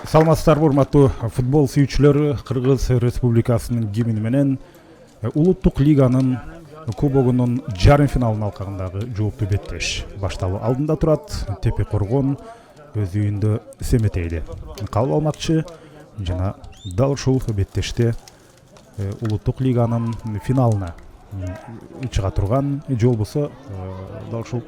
Саламатсыздарбы урматтуу футбол сүйүүчүлөрү. Кыргыз Республикасынын гимни менен улуттук лиганын кубогунун жарым финалынын алкагындагы жооптуу беттеш башталуу алдында турат. Тепе Коргон өз үйүндө Семетейди кабыл алмакчы жана дал ушул беттеште улуттук лиганын финалына чыга турган же болбосо дал ушул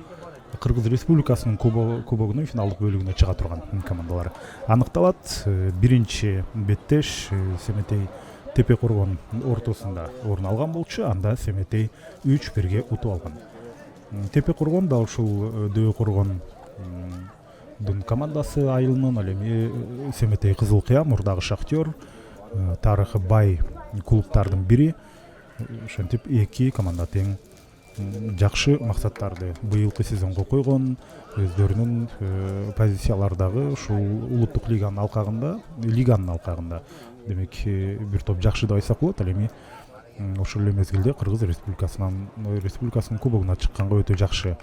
Кыргыз Республикасынын кубогунун финалдык бөлүгүнө чыга турган командалар аныкталат. Биринчи беттеш Семетей Тепе Коргон ортосунда орун алган болчу. Анда Семетей 3-1 утуп алган. Тепе Коргон да ушул Дөбө Коргондун командасы айылынын, ал эми Семетей Кызыл Кыя мурдагы Шахтер, тарыхы бай клубтардын бири. Ошентип эки команда тең жакшы максаттарды быйылкы сезонго койгон, өздөрүнүн позициялардагы ушул улуттук лиганын алкагында демек бир топ жакшы деп айтсак болот. Ал эми ошол эле мезгилде Кыргыз Республикасынын кубогуна чыкканга өтө жакшы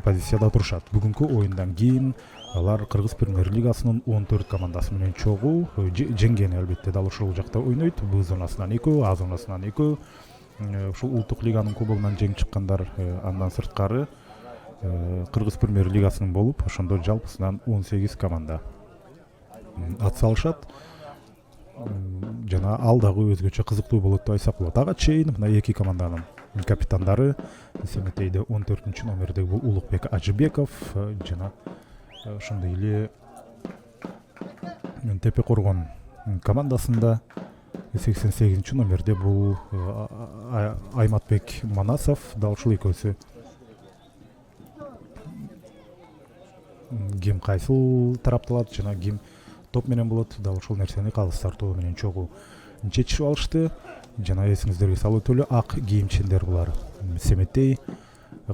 позицияда турушат. Бүгүнкү оюндан кийин алар Кыргыз Премьер-лигасынын 14 командасы менен чогуу жеңген. Албетте дал ушул жакта ойнойт. Б зонасынан 2, А зонасынан 2. Ушул улуттук лиганын кубогунан жеңип чыккандар андан сырткары Кыргыз Премьер-лигасынын болуп, ошондо жалпысынан 18 команда ат салышат. Жана ал дагы өзгөчө кызыктуу болот деп айтсак болот. Ага чейин мына эки команданын капитандары Семетейде 14-номердеги бул Улукбек Ажыбеков жана ошондой эле Тепе Коргон командасында 88-номерде бул Айматбек Манасов. Дал ушул экөөсү ким кайсыл тарапталат жана ким топ менен болот, дал ушул нерсени калыстар тобу менен чогуу чечишип алышты. Жана эсиңиздерге салып өтөлү, ак кийимчендер булар Семетей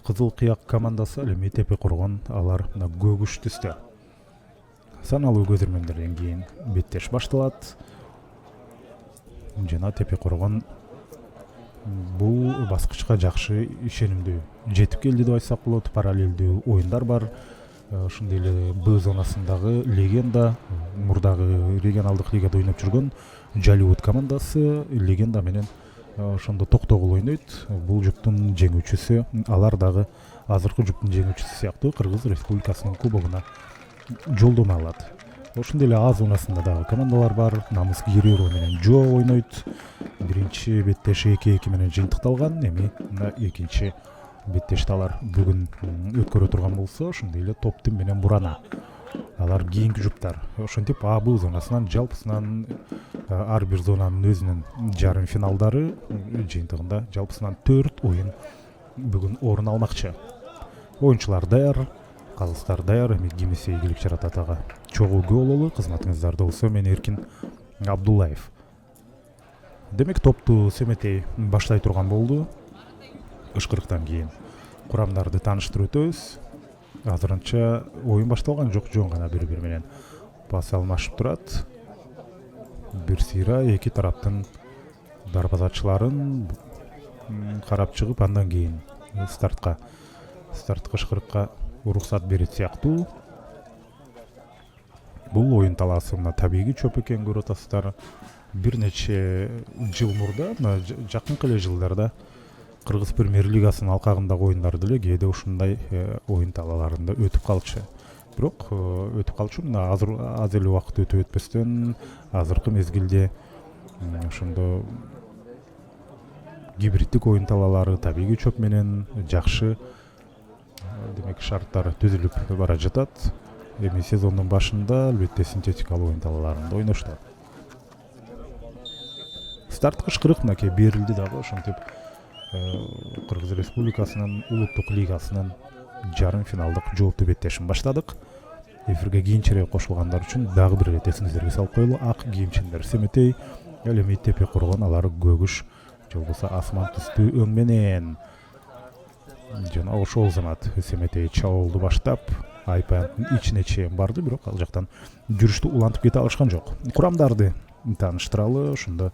Кызыл Кыяк командасы, ал эми Тепе Коргон алар көгүш түстө. Саналуу көзөрмөндөрдөн кийин беттеш башталат. Жана Тепе Коргон бул баскычка жакшы ишенимдүү жетип келди деп айтсак болот. Параллелдүү оюндар бар. Ошондой эле Б зонасындагы легенда, мурдагы регионалдык лигада ойноп жүргөн Жалиут командасы легенда менен ошондо токтогул ойнойт. Бул жуптун жеңүүчүсү, алар дагы азыркы жуптун жеңүүчүсү сыяктуу Кыргыз Республикасынын кубогуна жолдомо алат. Ошондой эле А зонасында дагы командалар бар. Намыс Кириро менен Жо ойнойт. Биринчи беттеши 2-2 менен жыйынтыкталган. Эми мына экинчи беттешти алар бүгүн өткөрө турган болсо, ошондой эле топтун менен Бурана. Алар кийинки жуптар. Ошентип А Б зонасынан жалпысынан ар бир зонанын өзүнүн жарым финалдары жыйынтыгында жалпысынан 4 оюн бүгүн орун алмакчы. Оюнчулар даяр, калыстар даяр. Эми кимиси ийгилик жаратат ага чогуу бололу. Кызматыңыздарда болсо, мен Эркин Абдуллаев. Демек топту Семетей баштай турган болду. Ышкырыктан кийин курамдарды тааныштырып өтөбүз. Азырынча оюн башталган жок, жөн гана бири-бири менен пас алмашып турат. Бир сыйра эки тараптын дарбазачыларын карап чыгып, андан кийин старткы ышкырыкка уруксат берет сыяктуу. Бул оюн талаасы мына табигый чөп экенин көрүп атасыздар. Бир нече жыл мурда, мына жакынкы эле жылдарда Кыргыз премьер лигасынын алкагындагы оюндар деле кээде ушундай оюн талааларында өтүп калчу. Бирок өтүп калчу мына азыр аз эле убакыт өтүп өтпөстөн азыркы мезгилде ошондо гибриддик оюн талаалары табигый чөп менен жакшы демек шарттар түзүлүп бара жатат. Эми сезондун башында албетте синтетикалык оюн талааларында ойношту. Старт кышкырык мынакей берилди дагы ошентип Кыргыз Республикасынын улуттук лигасынын жарым финалдык жооптуу беттешин баштадык. Эфирге кийинчерээк кошулгандар үчүн дагы бир ирет эсиңиздерге салып коелу. Ак кийимчилер Семетей, ал эми Тепе Коргон алар көгүш же болбосо асман түстүү өң менен. Жана ошол замат Семетей чабуулду баштап, Айпанттын ичине чейин барды, бирок ал жактан жүрүштү улантып кете алышкан жок. Курамдарды тааныштыралы. Ошондо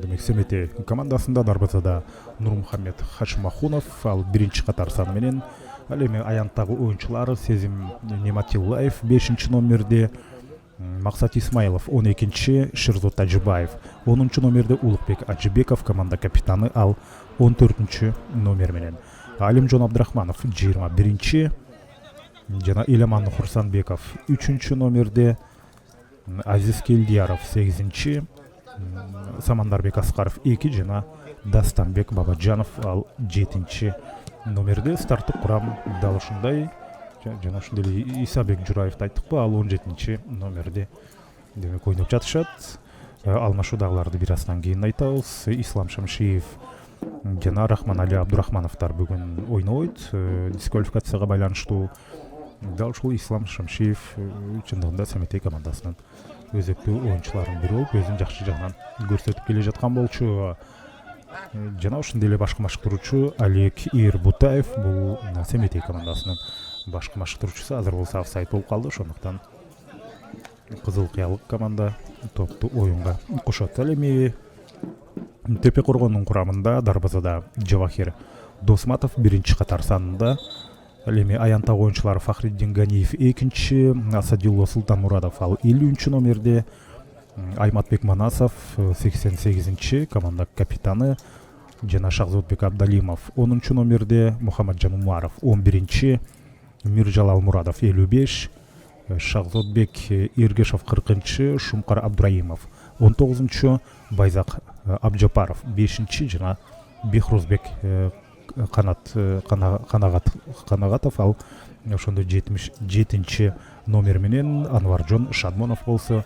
демек Семетей командасында дарбазада Нурмухаммед Хашимахунов, ал биринчи катар сан менен. Ал эми аянттагы оюнчулар Сезим Нематиллаев 5 номерде, Максат Исмаилов 12-чи, Шерзот Тажибаев 10-чу номерде, Улукбек Ажибеков команда капитаны ал 14-чү номер менен. Алимжон Абдрахманов 21-чи, жана Элеман Хурсанбеков 3-чү номерде, Азиз Келдияров 8-чи, Самандарбек Аскаров 2, жана Дастанбек Бабаджанов ал 7-чи номерде. Старттык курам дал ушундай. Жана ошондой эле Исабек Жураевди айттыкпы, ал 17-чи номерде демек ойноп жатышат. Алмашуудагыларды бир аздан кийин айтабыз. Ислам Шамшиев жана Рахманали Абдурахмановдор бүгүн ойнобойт. Дисквалификацияга байланыштуу. Дал ушул Ислам Шамшиев чындыгында Семетей командасынын өзөктүү оюнчуларынын бири болуп, өзүн жакшы жагынан көрсөтүп келе жаткан болчу. Жана ошондой эле башкы машыктыруучу Олег Ирбутаев, бул Семетей командасынын башкы машыктыруучусу. Азыр болсо офсайд болуп калды, ошондуктан кызыл кыялык команда топту оюнга кошот. Ал эми Тепе Коргондун курамында дарбазада Жавахир Досматов биринчи катар санында. Ал эми аянттагы оюнчулар Фахриддин Ганиев 2-чи, Асадилла Султанмурадов ал 50-чү номерде, Айматбек Манасов 88-чи команда капитаны, жана Шахзотбек Абдалимов 10-чу номерде, Мухаммаджан Умаров 11-чи, Миржалал Мурадов 55, Шахзотбек Иргешов 40-чы, Шумкар Абдраимов 19-чу, Байзак Абджапаров 5-чи, жана Бехрузбек Канагатов ал ошондо 77-чи номер менен. Анваржон Шадмонов болсо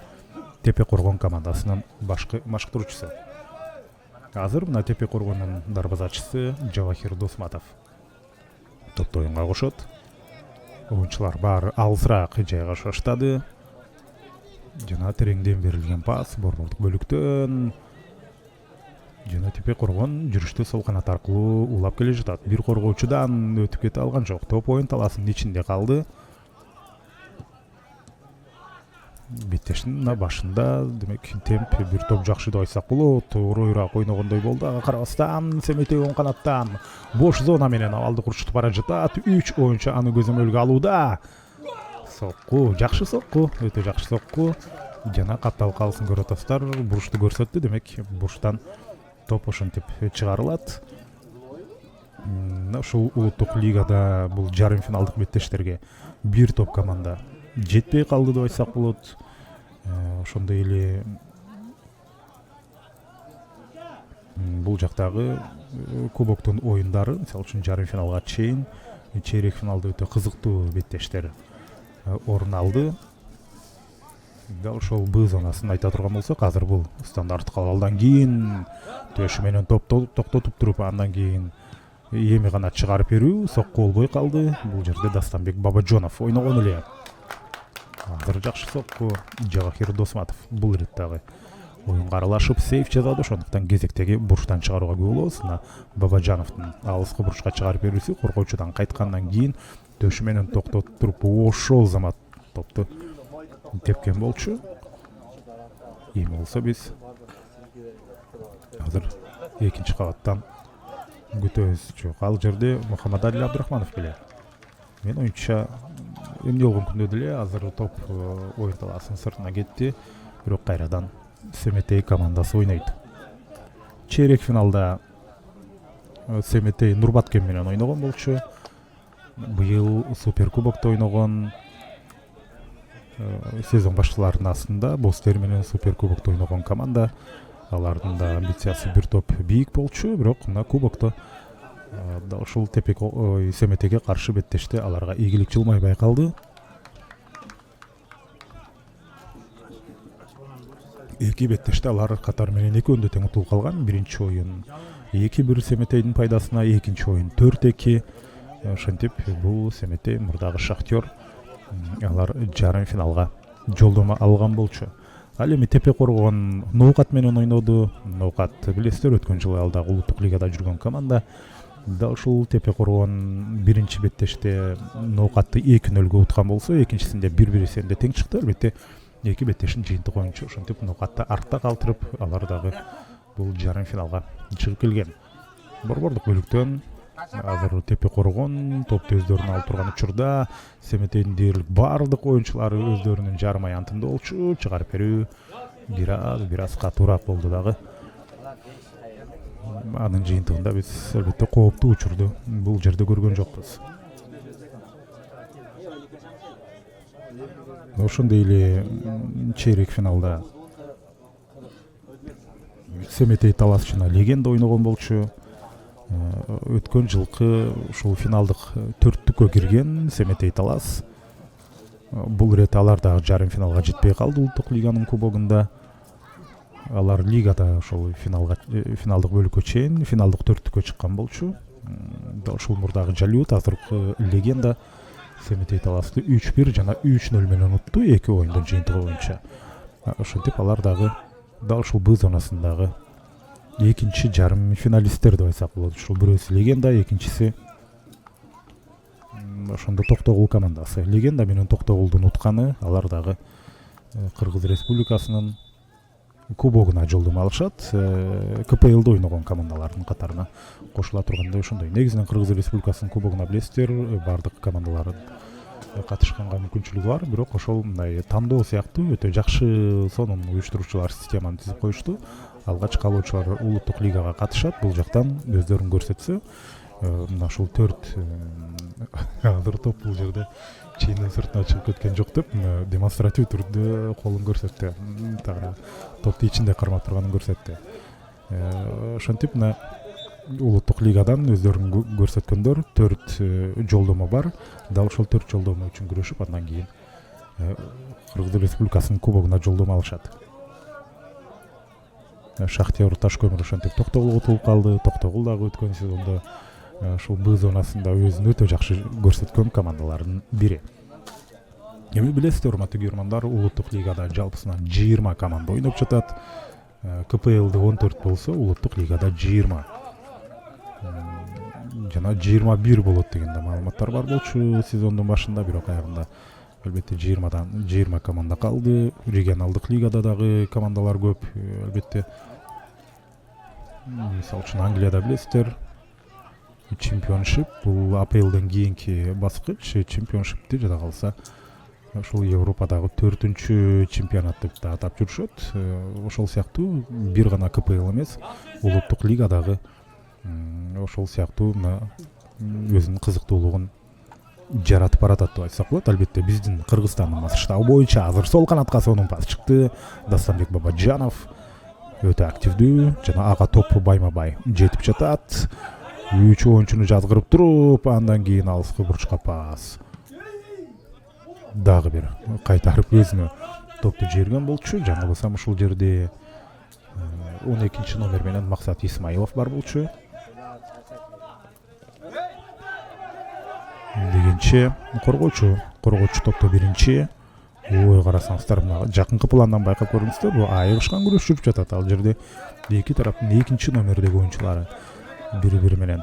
Тепе Коргон командасынын башкы машыктыруучусу. Азыр мына Тепе Коргондун дарбазачысы Жавахир Досматов топту оюнга кошот. Оюнчулар баары алысыраак жайгашып баштады. Жана тереңден берилген пас борбордук бөлүктөн. Жана Тепе Коргон жүрүштү сол канат аркылуу улап келе жатат. Бир коргоочудан өтүп кете алган жок. Топ оюн талаасынын ичинде калды. Беттештин башында демек темп бир топ жакшы деп айтсак болот. Оройраак ойногондой болду. Ага карабастан Семетей оң канаттан бош зона менен абалды курчутуп бара жатат. 3 оюнчу аны көзөмөлгө алууда. Сокку, жакшы сокку, өтө жакшы сокку. Жана каптал калсын көрөтөстөр, бурушту көрсөттү. Демек буруштан топ ошентип чыгарылат. Ушул улуттук лигада бул жарым финалдык беттештерге бир топ команда жетпей калды деп айтсак болот. Ошондой эле бул жактагы кубоктун оюндары, мисалы үчүн жарым финалга чейин, чейрек финалда өтө кызыктуу беттештер орун алды. Дал ошол Б зонасын айта турган болсок, азыр бул стандарттык абалдан кийин төшү менен токтотуп туруп, андан кийин эми гана чыгарып берүү сокку болбой калды. Бул жерде Дастанбек Бабаджанов ойногон эле. Азыр жакшы сокку Жавахир Досматов бул иреттагы оюнга аралашып сейф жасады. Ошондуктан кезектеги буруштан чыгарууга күбө болобуз. Бабаджановдун алыскы бурушка чыгарып берүүсү коргоочудан кайткандан кийин төшү менен токтотуп туруп ошол замат топту тепкен болчу. Эми болсо биз азыр экинчи кабаттан күтөбүз. Жок, ал жерде Мухаммадали Абдурахманов келе. Мен оюнча эмне болгон күндө деле азыр топ оюн талаасынын сыртына кетти. Бирок кайрадан Семетей командасы ойнойт. Чейрек финалда Семетей Нурбаткен менен ойногон болчу. Быйыл Суперкубокто ойногон. Сезон башчыларынын астында Бостер менен Суперкубокто ойногон команда. Алардын да амбициясы бир топ бийик болчу, бирок мына кубокто да ушул Семетеге каршы беттеште аларга ийгилик жылмай байкалды. Эки беттеште алар катар менен экөөндө тең утулуп калган. Биринчи оюн 2-1 Семетейдин пайдасына, экинчи оюн 4-2. Ошентип бул Семетей мурдагы Шахтер алар жарым финалга жолдомо алган болчу. Ал эми Тепе Коргон Ноокат менен ойноду. Ноокат билесиздер, өткөн жылы ал дагы улуттук лигада жүргөн команда. Да ушул Тепе Коргон биринчи беттеште Ноокатты 2-0 уткан болсо, экинчисинде 1-1 эсебинде тең чыкты. Албетте эки беттешин жыйынтык оюнчу. Ошентип Ноокатты артта калтырып, алар дагы бул жарым финалга чыгып келген. Борбордук бөлүктөн азыр Тепе Коргон топту өздөрүнө алып турган учурда Семетейдин дээрлик баардык оюнчулары өздөрүнүн жарым аянтында болчу. Чыгарып берүү бир аз катуураак болду дагы. Анын жыйынтыгында биз албетте кооптуу учурду бул жерде көргөн жокпуз. Ошондой эле чейрек финалда Семетей Таласчына Легенда ойногон болчу. Өткөн жылкы ушул финалдык төрттүккө кирген Семетей Талас бул ирет алар дагы жарым финалга жетпей калды улуттук лиганын кубогунда. Алар лигада ошол финалдык бөлүккө чейин финалдык төрттүккө чыккан болчу. Ушул мурдагы жалют азыркы Легенда Семетей Таласты 3-1 жана 3-0 менен утту эки оюндун жыйынтыгы боюнча. Ошентип алар дагы дал ушул Б зонасындагы экинчи жарым финалисттер деп айтсак болот. Ушул бирөөсү Легенда, экинчиси ошондо Токтогул командасы. Легенда менен Токтогулдун утканы алар дагы Кыргыз Республикасынын кубогуна жолдомо алышат. КПЛда ойногон командалардын катарына кошула тургандай ошондой. Негизинен Кыргыз Республикасынын кубогуна билесиздер, бардык командалар катышканга мүмкүнчүлүгү бар, бирок ошол мындай тандоо сыяктуу өтө жакшы сонун уюштуруучулар системаны тизип коюшту. Алгач калуучулар улуттук лигага катышат, бул жактан өздөрүн көрсөтсө, мына ушул 4 азыр топ бул жерде чейинен сыртына чыгып кеткен жок деп демонстратив түрдө колун көрсөттү. Тагы топту ичинде кармап турганын көрсөттү. Ошентип мына улуттук лигадан өздөрүн көрсөткөндөр 4 жолдомо бар. Дал ошол 4 жолдомо үчүн күрөшүп, андан кийин Кыргыз Республикасынын кубогуна жолдомо алышат. Шахтер Ташкөмүр ошентип Токтогулга утулуп калды. Токтогул дагы өткөн сезондо ушул Б зонасында өзүн өтө жакшы көрсөткөн командалардын бири. Эми билесиздер, урматтуу көрөрмандар, улуттук лигада жалпысынан 20 команда ойноп жатат. КПЛда 14 болсо, улуттук лигада 20. Жана 21 болот деген да маалыматтар бар болчу сезондун башында, бирок аягында албетте 20 команда калды. Регионалдык лигада дагы командалар көп. Албетте мисалы үчүн Англияда билесиздер, чемпионшип бул АПЛден кийинки баскыч. Чемпионшипти жада калса ушул Европадагы 4-чү чемпионат деп да атап жүрүшөт. Ошол сыяктуу бир гана КПЛ эмес, улуттук лигадагы ошол сыяктуу өзүнүн кызыктуулугун жаратып баратат деп айтсак болот. Албетте биздин Кыргызстандын масштабы боюнча азыр сол канатка сонун пас чыкты. Дастанбек Бабаджанов өтө активдүү жана ага топ байма-бай жетип жатат. 3 оюнчуну жазгырып туруп, андан кийин алыскы бурчка пас. Дагы бир кайтарып өзүнө топту жерген болчу. Жаңы болсам ушул жерде 12 номер менен Максат Исмаилов бар болчу. Дегенче коргоочу топту биринчи. Ой, карасаңыздар, мына жакынкы пландан байкап көрүңүздөр, бул айыгышкан күрөш жүрүп жатат. Ал жерде эки тараптын экинчи номердеги оюнчулары бири-бири менен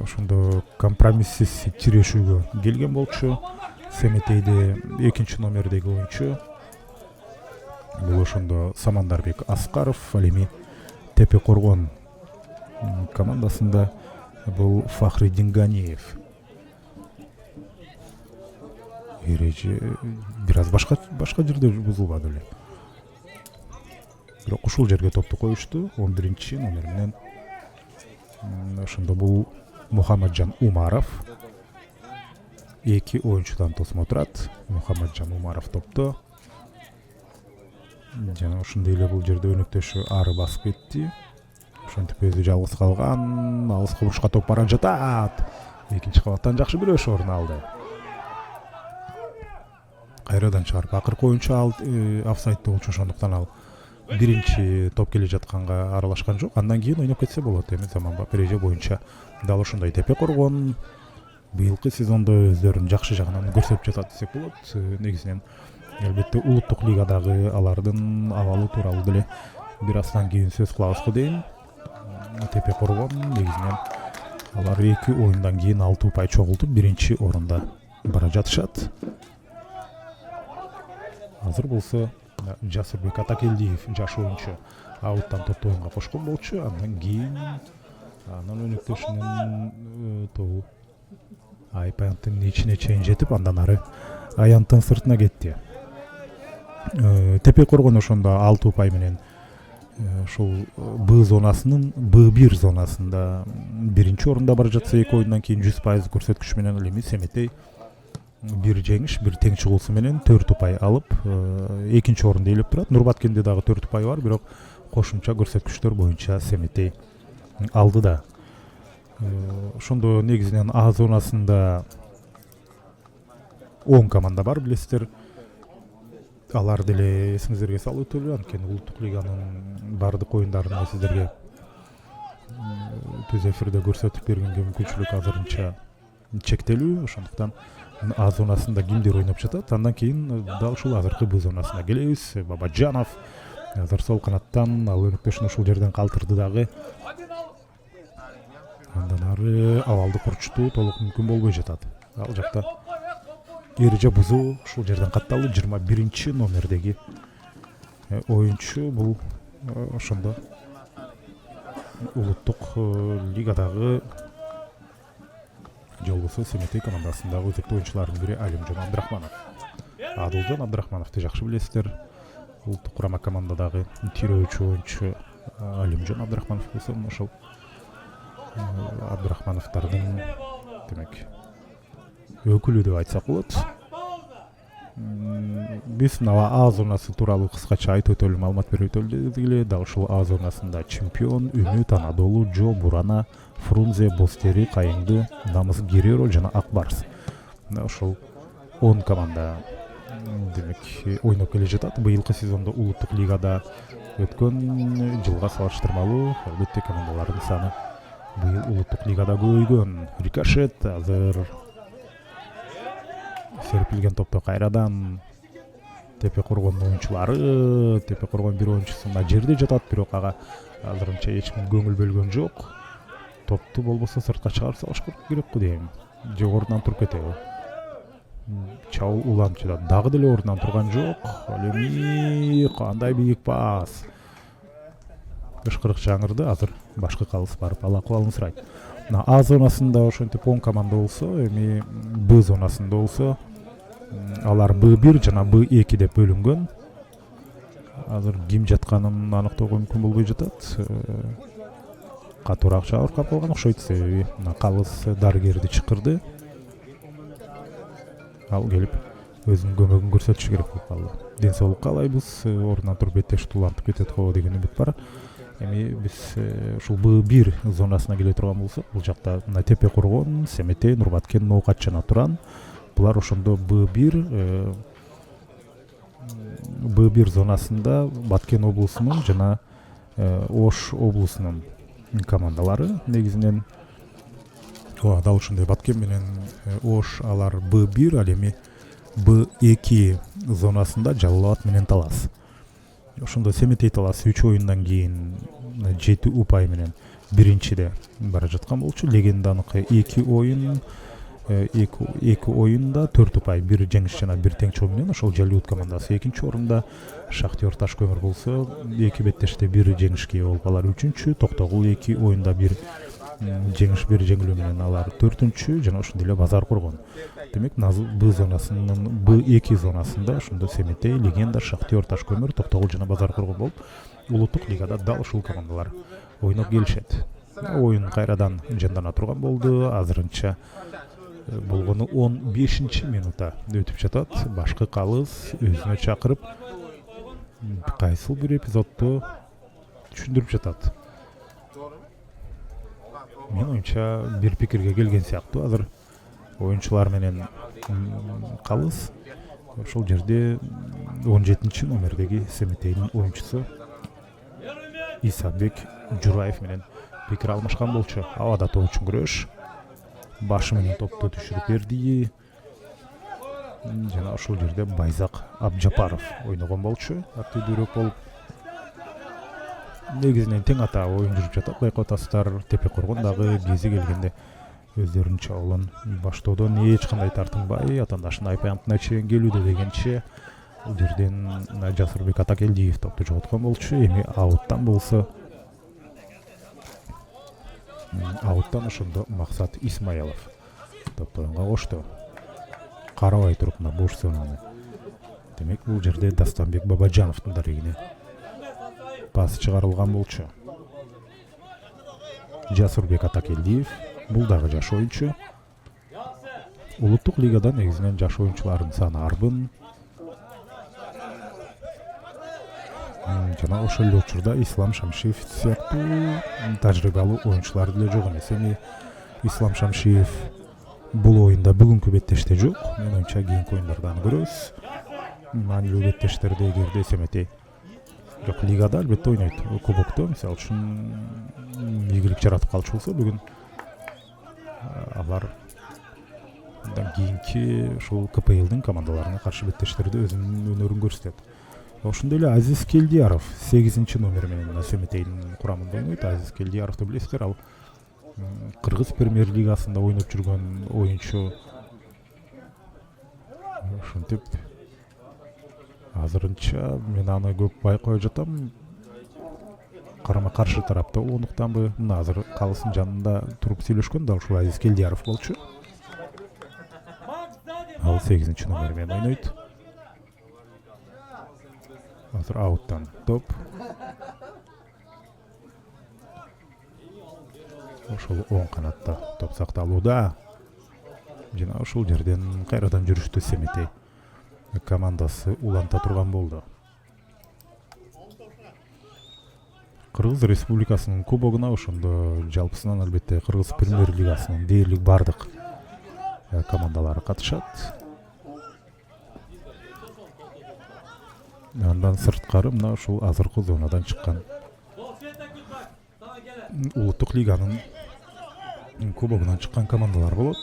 ошондо компромиссиз тирешүүгө келген болчу. Семетейде экинчи номердеги оюнчу бул ошондо Самандарбек Аскаров. Ал эми Тепе Коргон командасында бул Фахриддин Ганиев. Эреже бир аз башка жерде бузулбады эле. Бирок ушул жерге топту коюшту. 11-номер менен ошондо бул Мухаммаджан Умаров 2 оюнчудан тосмо турат. Мухаммаджан Умаров топто. Жана ошондой эле бул жерде өнөктөшү ары басып кетти. Ошентип өзү жалгыз калган. Алыска бурушка топ бара жатат. Экинчи кабаттан жакшы күрөш орун алды. Кайрадан чыгарып акыркы оюнчу офсайдда болчу, ошондуктан ал биринчи топ келе жатканга аралашкан жок. Андан кийин ойноп кетсе болот. Эми заманбап эреже боюнча дал ошондой тепе коргон быйылкы сезондо өздөрүн жакшы жагынан көрсөтүп жатат десек болот. Негизинен албетте улуттук лигадагы алардын абалы тууралуу деле бир аздан кийин сөз кылабызбы дейм. Тепе коргон негизинен алар 2 оюндан кийин 6 упай чогултуп биринчи орунда бара жатышат. Азыр болсо Жасырбек Атакелдиев жаш оюнчу ауттан топто оюнга кошкон болчу. Андан кийин анын өнөктөшүнүн тобу Айпаянттын ичине чейин жетип, андан ары Аянттын сыртына кетти. Тепе коргон ошондо 6 упай менен ушул Б зонасынын Б1 зонасында биринчи орунда бара жатса, 2 оюндан кийин 100% көрсөткүч менен ал эми Семетей бир жеңиш, бир тең чыгуусу менен 4 упай алып, экинчи орунда ээлеп турат. Нурбаткенде дагы 4 упай бар, бирок кошумча көрсөткүчтөр боюнча Семетей алды да. Ошондо негизинен А зонасында 10 команда бар, билесиздер. Алар деле эсиңиздерге салып өтөлү, анткени улуттук лиганын бардык оюндарын сиздерге түз эфирде көрсөтүп бергенге мүмкүнчүлүк азырынча чектелүү. Ошондуктан А зонасында кимдер ойноп жатат, андан кийин дал ушул азыркы Б зонасына келебиз. Бабаджанов азыр сол канаттан ал өнөктөшүн ушул жерден калтырды дагы. Андан ары абалды курчутуу толук мүмкүн болбой жатат. Ал жакта эреже бузуу ушул жерден катталды. 21 номердеги оюнчу бул ошондо улуттук лигадагы же болбосо Семетей командасындагы өзөктүү оюнчулардын бири Алимжан Абдрахманов. Адылжан Абдрахмановду жакшы билесиздер. Улуттук курама командадагы тирөөчү оюнчу Алимжан Абдрахманов болсо, ошол Абдрахмановдордун демек өкүлү деп айтсак болот. Биз мына А зонасы тууралуу кыскача айтып өтөлү, маалымат берип өтөлдүк эле. Дал ушул А зонасында Чемпион, Үмүт, Анадолу, Жо, Бурана, Фрунзе, Бостери, Кайыңды, Намыс, Гереро жана Акбарс. Ошол 10 команда демек ойноп келе жатат. Быйылкы сезондо улуттук лигада өткөн жылга салыштырмалуу албетте командалардын саны быйыл улуттук лигада көбөйгөн. Рикошет азыр серпилген топто кайрадан тепе коргондун оюнчулары, тепе коргон бир оюнчусу мына жерде жатат, бирок ага азырынча эч ким көңүл бөлгөн жок. Топту болбосо сыртка чыгарып салыш керек го дейм. Же ордунан туруп кетеби? Чау уланып жатат. Дагы деле ордунан турган жок. Ал эми кандай бийик пас. Ышкырык жаңырды, азыр башкы калыс барып ал акыбалын сурайт. Мына А зонасында ошентип 10 команда болсо, эми Б зонасында болсо алар Б1 жана Б2 деп бөлүнгөн. Азыр ким жатканын аныктоого мүмкүн болбой жатат. Катуураак жабыркап калган окшойт, себеби мына калыс дарыгерди чакырды. Ал келип өзүнүн көмөгүн көрсөтүш керек болуп калды. Ден соолук каалайбыз, ордунан туруп беттешти улантып кетет го деген үмүт бар. Эми биз ушул Б1 зонасына келе турган болсок, бул жакта мына Тепе Коргон, Семетей, Нурбаткен, Ноокат жана Туран. Булар ошондо Б1 зонасында Баткен облусунун жана Ош облусунун командалары. Негизинен дал ушундай Баткен менен Ош алар Б1, ал эми Б2 зонасында Жалал Абад менен Талас. Ошондо Семетей Талас 3 оюндан кийин 7 упай менен биринчиде бара жаткан болчу. Легенданыкы 2 оюн, 2 оюнда 4 упай, бир жеңиш жана бир тең чогуу менен ошол Жалиут командасы экинчи орунда. Шахтер Таш көмүр болсо 2 беттеште бир жеңишке ээ болуп алар 3-чү. Токтогул 2 оюнда бир жеңиш, бир жеңилүү менен алар 4-чү жана ошондой эле Базар Коргон. Демек Б зонасынын Б2 зонасында ошондо Семетей, Легенда, Шахтер Таш көмүр, Токтогул жана Базар Коргон болуп улуттук лигада дал ушул командалар ойноп келишет. Oyun kayradan jandana turgan boldu. Azırınça болгону 15-минута өтүп жатат. Башкы калыс өзүнө чакырып кайсыл бир эпизодду түшүндүрүп жатат. Мен оюнча бир пикирге келген сыяктуу. Азыр оюнчулар менен калыс ошол жерде 17-номердеги Семетейдин оюнчусу Исабек Жураев менен пикир алмашкан болчу. Абада топ үчүн күрөш. Башы менен топту түшүрүп берди. Жана ошол жерде Байзак Абжапаров ойногон болчу. Активдүүрөөк болуп. Негизинен тең ата оюн жүрүп жатат. Байкотастар Тепе Коргондагы кези келгенде өздөрүнүн чабуулун баштоодон эч кандай тартынбай, атаандашын айпаянтына чейин келүүдө дегенче бул жерден Жасырбек Атакелдиев топту жоготкон болчу. Эми ауттан болсо ауттан ошондо Максат Исмаилов топту оюнга кошту. Карабай туруп мына бош зонаны. Демек бул жерде Дастанбек Бабажановдун дарегине пас чыгарылган болчу. Жасырбек Атакелдиев бул дагы жаш оюнчу. Улуттук лигада негизинен жаш оюнчулардын саны арбын. Жана ошол эле учурда Ислам Шамшиев сыяктуу тажрыйбалуу оюнчулар деле жок эмес. Эми Ислам Шамшиев бул оюнда бүгүнкү беттеште жок. Мен оюнча кийинки оюндарда аны көрөбүз. Маанилүү беттештерде эгерде Семетей жок лигада албетте ойнойт. Кубокто мисалы үчүн ийгилик жаратып калчу болсо бүгүн алар андан кийинки ушул КПЛдин командаларына каршы беттештерде өзүнүн өнөрүн көрсөтөт. Ошондой эле Азиз Келдияров 8-номер менен Семетейдин курамында ойнойт. Азиз Келдияровду билесиздер, ал Кыргыз премьер лигасында ойноп жүргөн оюнчу. Ошентип азырынча мен аны көп байкой жатам. Карама каршы тарапта болгондуктанбы мына азыр калыстын жанында туруп сүйлөшкөн да ушул Азиз Келдияров болчу. Ал 8-номер менен ойнойт. Азыр ауттан топ. Ошол оң канатта топ сакталууда. Жана ошол жерден кайрадан жүрүштү Семетей командасы уланта турган болду. Кыргыз Республикасынын кубогуна ошондо жалпысынан албетте Кыргыз премьер лигасынын дээрлик бардык командалары катышат. Андан сырткары мына ушул азыркы зонадан чыккан улуттук лиганын кубогунан чыккан командалар болот.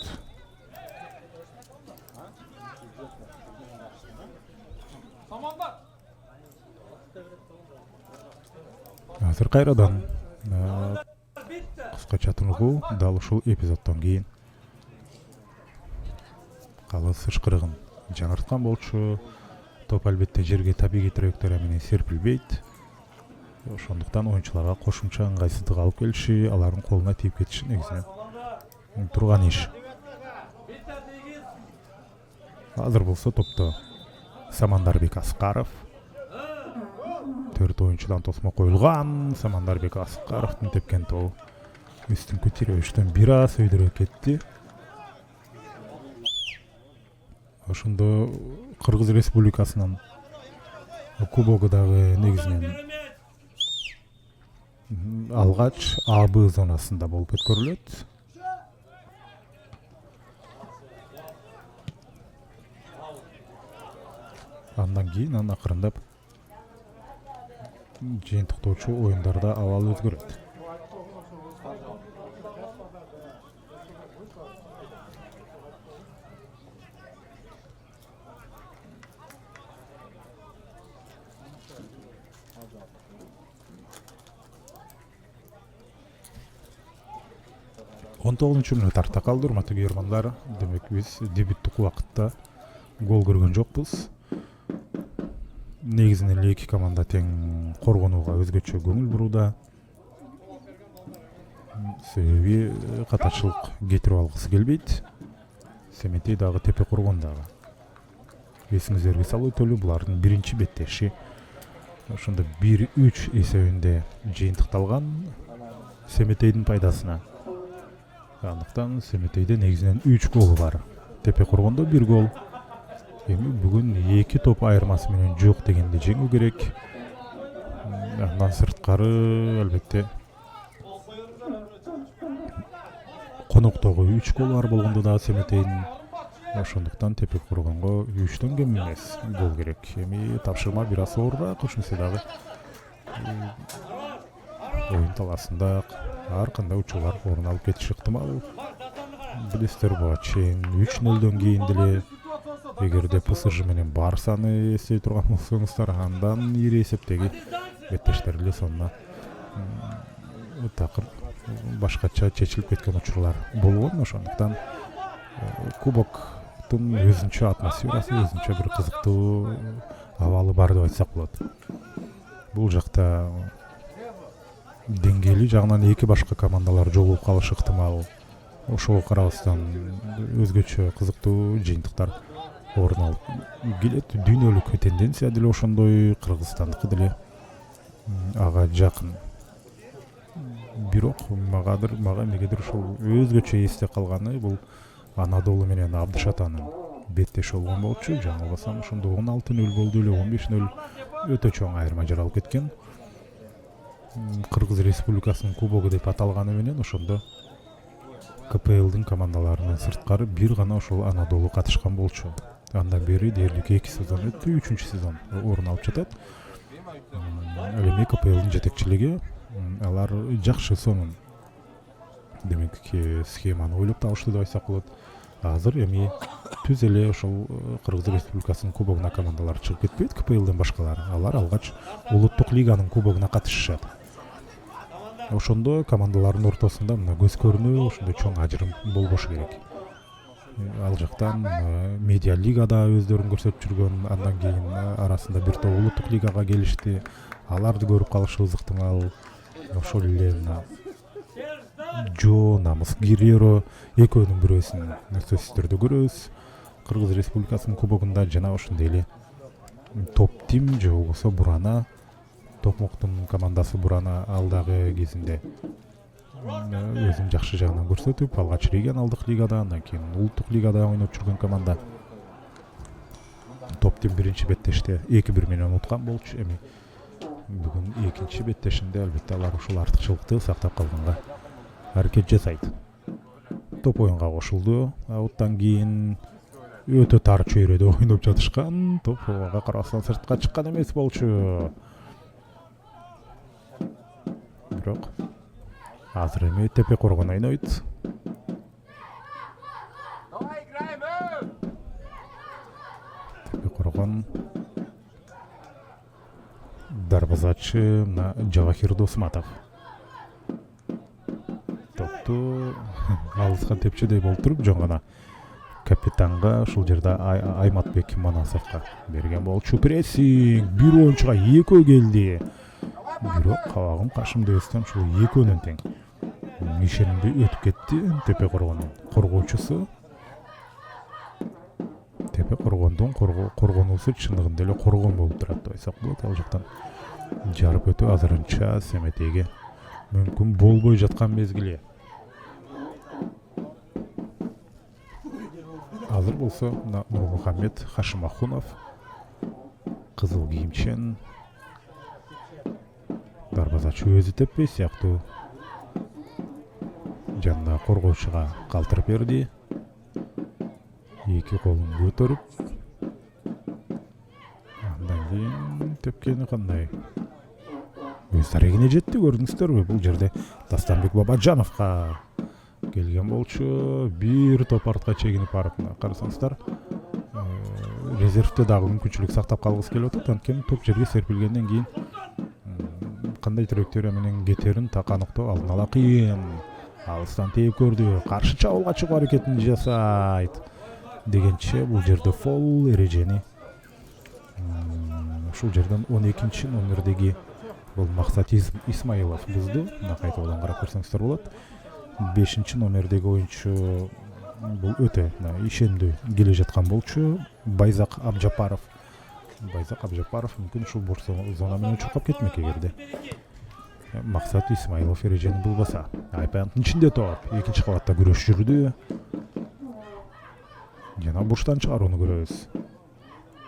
Азыр кайрадан кыскача тыныгуу дал ушул эпизоддон кийин калыс ышкырыгын жаңырткан болчу. Топ албетте жерге табигый траектория менен серпилбейт. Ошондуктан оюнчуларга кошумча ыңгайсыздык алып келиши, алардын колуна тийип кетиши негизинен турган иш. Азыр болсо топто Самандарбек Аскаров 4 оюнчудан тосмо коюлган. Самандарбек Аскаровдун тепкен тобу үстүңкү тирөөчтөн бир аз өйдөрөп кетти. Ошондо Кыргыз Республикасынын кубогу дагы негизинен алгач АБ зонасында болуп өткөрүлөт. Андан кийин акырындап жыйынтыктоочу оюндарда абал өзгөрөт. Он 9 мүнөт артта калды, урматтуу көргөндөр. Демек биз дебюттук убакытта гол көргөн жокпуз. Негизинен эки команда тең коргонууга өзгөчө көңүл бурууда. Себеби катачылык кетирип алгысы келбейт. Семетей дагы Тепе Коргондагы. Эсиңиздерге салып өтөлү, булардын биринчи беттеши ошондо 1-3 эсебинде жыйынтыкталган. Семетейдин пайдасына. Андыктан Семетейде негизинен 3 голу бар. Тепе Коргондо 1 гол. Эми бүгүн 2 топ айырмасы менен жок дегенди жеңүү керек. Андан сырткары албетте коноктогу 3 гол бар болгондо да Семетейдин, ошондуктан Тепе Коргонго 3төн кем эмес гол керек. Эми тапшырма бир аз оорураак, ошентсе дагы оюн талаасында ар кандай учурлар орун алып кетиши ыктымал. Билесиздер, буга чейин 3-0дөн кийин деле эгерде ПСЖ менен Барсаны эстей турган болсоңуздар, андан ири эсептеги беттештер эле сонуна такыр башкача чечилип кеткен учурлар болгон. Ошондуктан кубоктун өзүнчө атмосферасы, өзүнчө бир кызыктуу абалы бар деп айтсак болот. Бул жакта деңгээли жагынан эки башка командалар жолугуп калышы ыктымал. Ошого карабастан өзгөчө кызыктуу жыйынтыктар орун алып келет. Дүйнөлүк тенденция деле ошондой, Кыргызстандыкы деле ага жакын. Бирок мага эмнегедир ушул өзгөчө эсте калганы бул Анадолу менен Абдышатанын беттеши болгон болчу. Жаңылбасам ошондо 16-0 болду эле, 15-0 өтө чоң айырма жаралып кеткен. Кыргыз Республикасынын кубогу деп аталганы менен ошондо КПЛдин командаларынан сырткары бир гана ошол Анадолу катышкан болчу. Андан бери дээрлик 2 сезон өттү, 3-чү сезон орун алып жатат. Ал эми КПЛдин жетекчилиги алар жакшы сонун демек схеманы ойлоп табышты деп айтсак болот. Азыр эми түз эле ошол Кыргыз Республикасынын кубогуна командалар чыгып кетпейт, КПЛден башкалар. Алар алгач улуттук лиганын кубогуна катышышат. Ошондо командалардын ортосунда мына көз көрүнүү ошондой чоң ажырым болбошу керек. Ал жактан медиа лигада өздөрүн көрсөтүп жүргөн, андан кийин арасында бир топ улуттук лигага келишти. Аларды көрүп калышыбыз ыктымал. Ошол эле Жо, Намыс Гиреро экөөнүн бирөөсүн сөзсүз түрдө көрөбүз. Кыргыз Республикасынын кубогунда жана ошондой эле Топтим же болбосо Бурана, Токмоктун командасы Бурана ал дагы кезинде өзүн жакшы жагынан көрсөтүп, алгач регионалдык лигада, андан кийин улуттук лигада ойноп жүргөн команда. Топтим биринчи беттеште 2-1 менен уткан болчу. Эми бүгүн экинчи беттешинде албетте алар ушул артыкчылыкты сактап калганга аракет жасайт. Топ оюнга кошулду. Ауттан кийин өтө тар чөйрөдө ойноп жатышкан. Топ ага карабастан сыртка чыккан эмес болчу. Бирок азыр эми Тепе Коргон ойнойт. Тепе Коргон дарбазачы Жавахир Досматов. Топту алыска тепчедей болуп туруп, жөн гана капитанга ушул жерде Айматбек Манасовго берген болчу. Прессинг, бир оюнчуга экөө келди. Бирок кабагым кашым дебестен ушул экөөнүн тең ишенимди өтүп кетти. Тепе Коргондун коргоочусу. Тепе Коргондун коргонуусу чындыгында эле коргон болуп турат деп айтсак болот. Ал жактан жарып өтүү азырынча Семетейге мүмкүн болбой жаткан мезгили. Азыр болсо Нурмухаммед Хашимахунов кызыл кийимчен дарбазачы өзү теппей сыяктуу жанына коргоочуга калтырып берди. Эки колун көтөрүп, андан кийин тепкени кандай өз дарегине жетти, көрдүңүздөрбү? Бул жерде Дастанбек Бабажановго келген болчу. Бир топ артка чегинип барып, карасаңыздар, резервде дагы мүмкүнчүлүк сактап калгысы келип атат. Анткени топ жерге серпилгенден кийин кандай тирөктөр менен кетерин таканыктоо алдын ала кыйын. Алыстан тээп көрдү, каршы чабуулга чыгуу аракетин жасайт дегенче бул жерде фол эрежени ушул жерден 12-чи номердеги бул Максат Исмаилов бузду. Мына кайтадан карап көрсөңүздөр болот. 5-чи номердеги оюнчу бул өтө ишендүү келе жаткан болчу. Байзак Абжапаров мүмкүн ушул бош зона менен чуркап кетмек эгерде Максат Исмайлов эрежени булбаса. Айпанттын ичинде топ. Экинчи кабатта күрөш жүрдү. Жана бурчтан чыгарууну көрөбүз.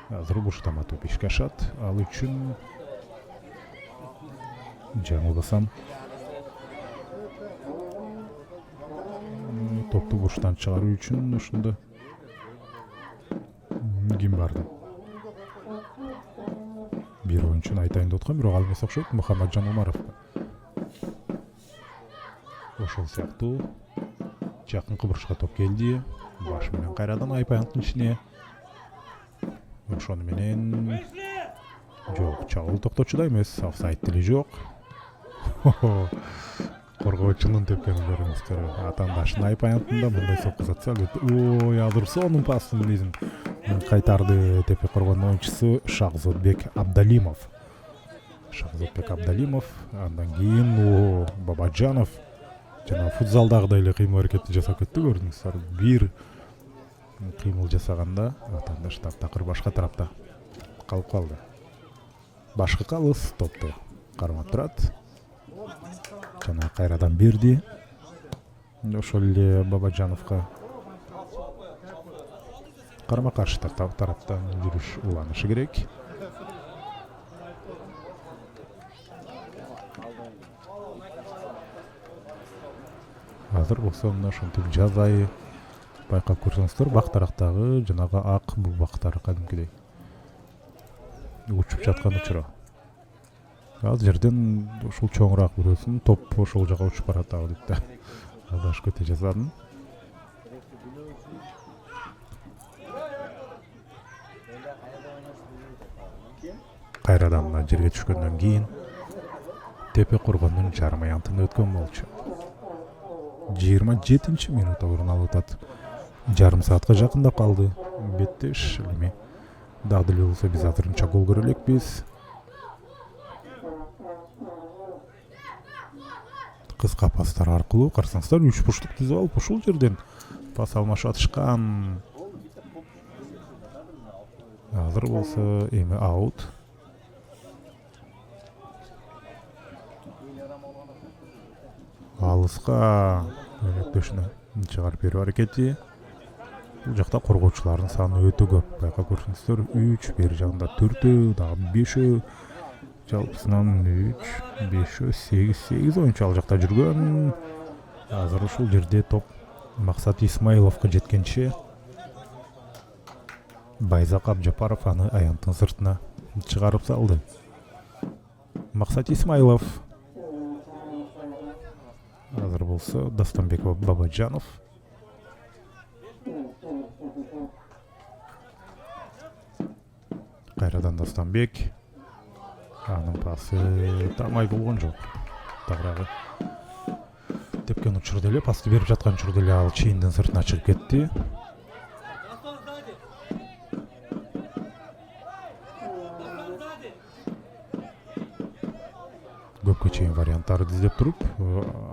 Азыр бурчтама топ ишке ашат. Ал үчүн жаңылбасам топту бурчтан чыгаруу үчүн ушунда ким барды? Бир оюнчуну айтайын деп аткам, бирок ал эмес окшойт. Мухаммаджан Умаров. Ошол сыяктуу жакынкы бурчка топ келди. Баш менен кайрадан Айпанттын ичине. Ошону менен жок, чабуул токточуда эмес, офсайд деле жок. Коргоочунун тепкенин көрүңүздөр. Атаандашын Айпанттында мындай сокку сатса, ой, азыр сонун пастын изин кайтарды тепе коргон оюнчусу Шахзодбек Абдалимов. Андан кийин Бабаджанов жана футзалдагыдай эле кыймыл аракетти жасап кетти, көрдүңүздөр. Бир кыймыл жасаганда атаандаш такыр башка тарапта калып калды. Башкы калыс топту кармап турат. Жана кайрадан берди. Ошол эле Бабаджановго карма каршы тараптан жүрүш уланышы керек. Азыр болсо мына ушинтип жазайы байкап көрсөңүздөр, бак тарактагы жанагы ак булбактар кадимкидей учуп жаткан учуру. Ал жерден ушул чоңураак бирөөсүн топ ошол жака учуп баратабы деп да адаш көтө жазадым. Кайрадан мына жерге түшкөндөн кийин тепе коргондун жарым аянтында өткөн болчу. 27-минутта орун алып атат. Жарым саатка жакындап калды. Беттеш эми дагы деле болсо биз азырынча гол көрө элекпиз. Кыска пастар аркылуу карасаңыздар 3 буштук түзүп алып ушул жерден пас алмашып атышкан. Азыр болсо эми аут. Алыска өнөктөшүнө чыгарып берүү аракети. Бул жакта коргоочулардын саны өтө көп. Байкап көрсөңүздөр 3, бери жагында 4, дагы 5, жалпысынан 3, 5, 8 оюнчу ал жакта жүргөн. Азыр ушул жерде топ Максат Исмайловго жеткенче Байзак Абжапаров аны аянттын сыртына чыгарып салды. Максат Исмайлов. Азыр болсо Дастанбек Бабаджанов. Кайрадан Дастанбек. Анын пасы тамай болгон жок. Тагыраагы тепкен учурда эле, пасты берип жаткан учурда эле ал чейиндин сыртына чыгып кетти. Көпкө чейин варианттарды издеп туруп,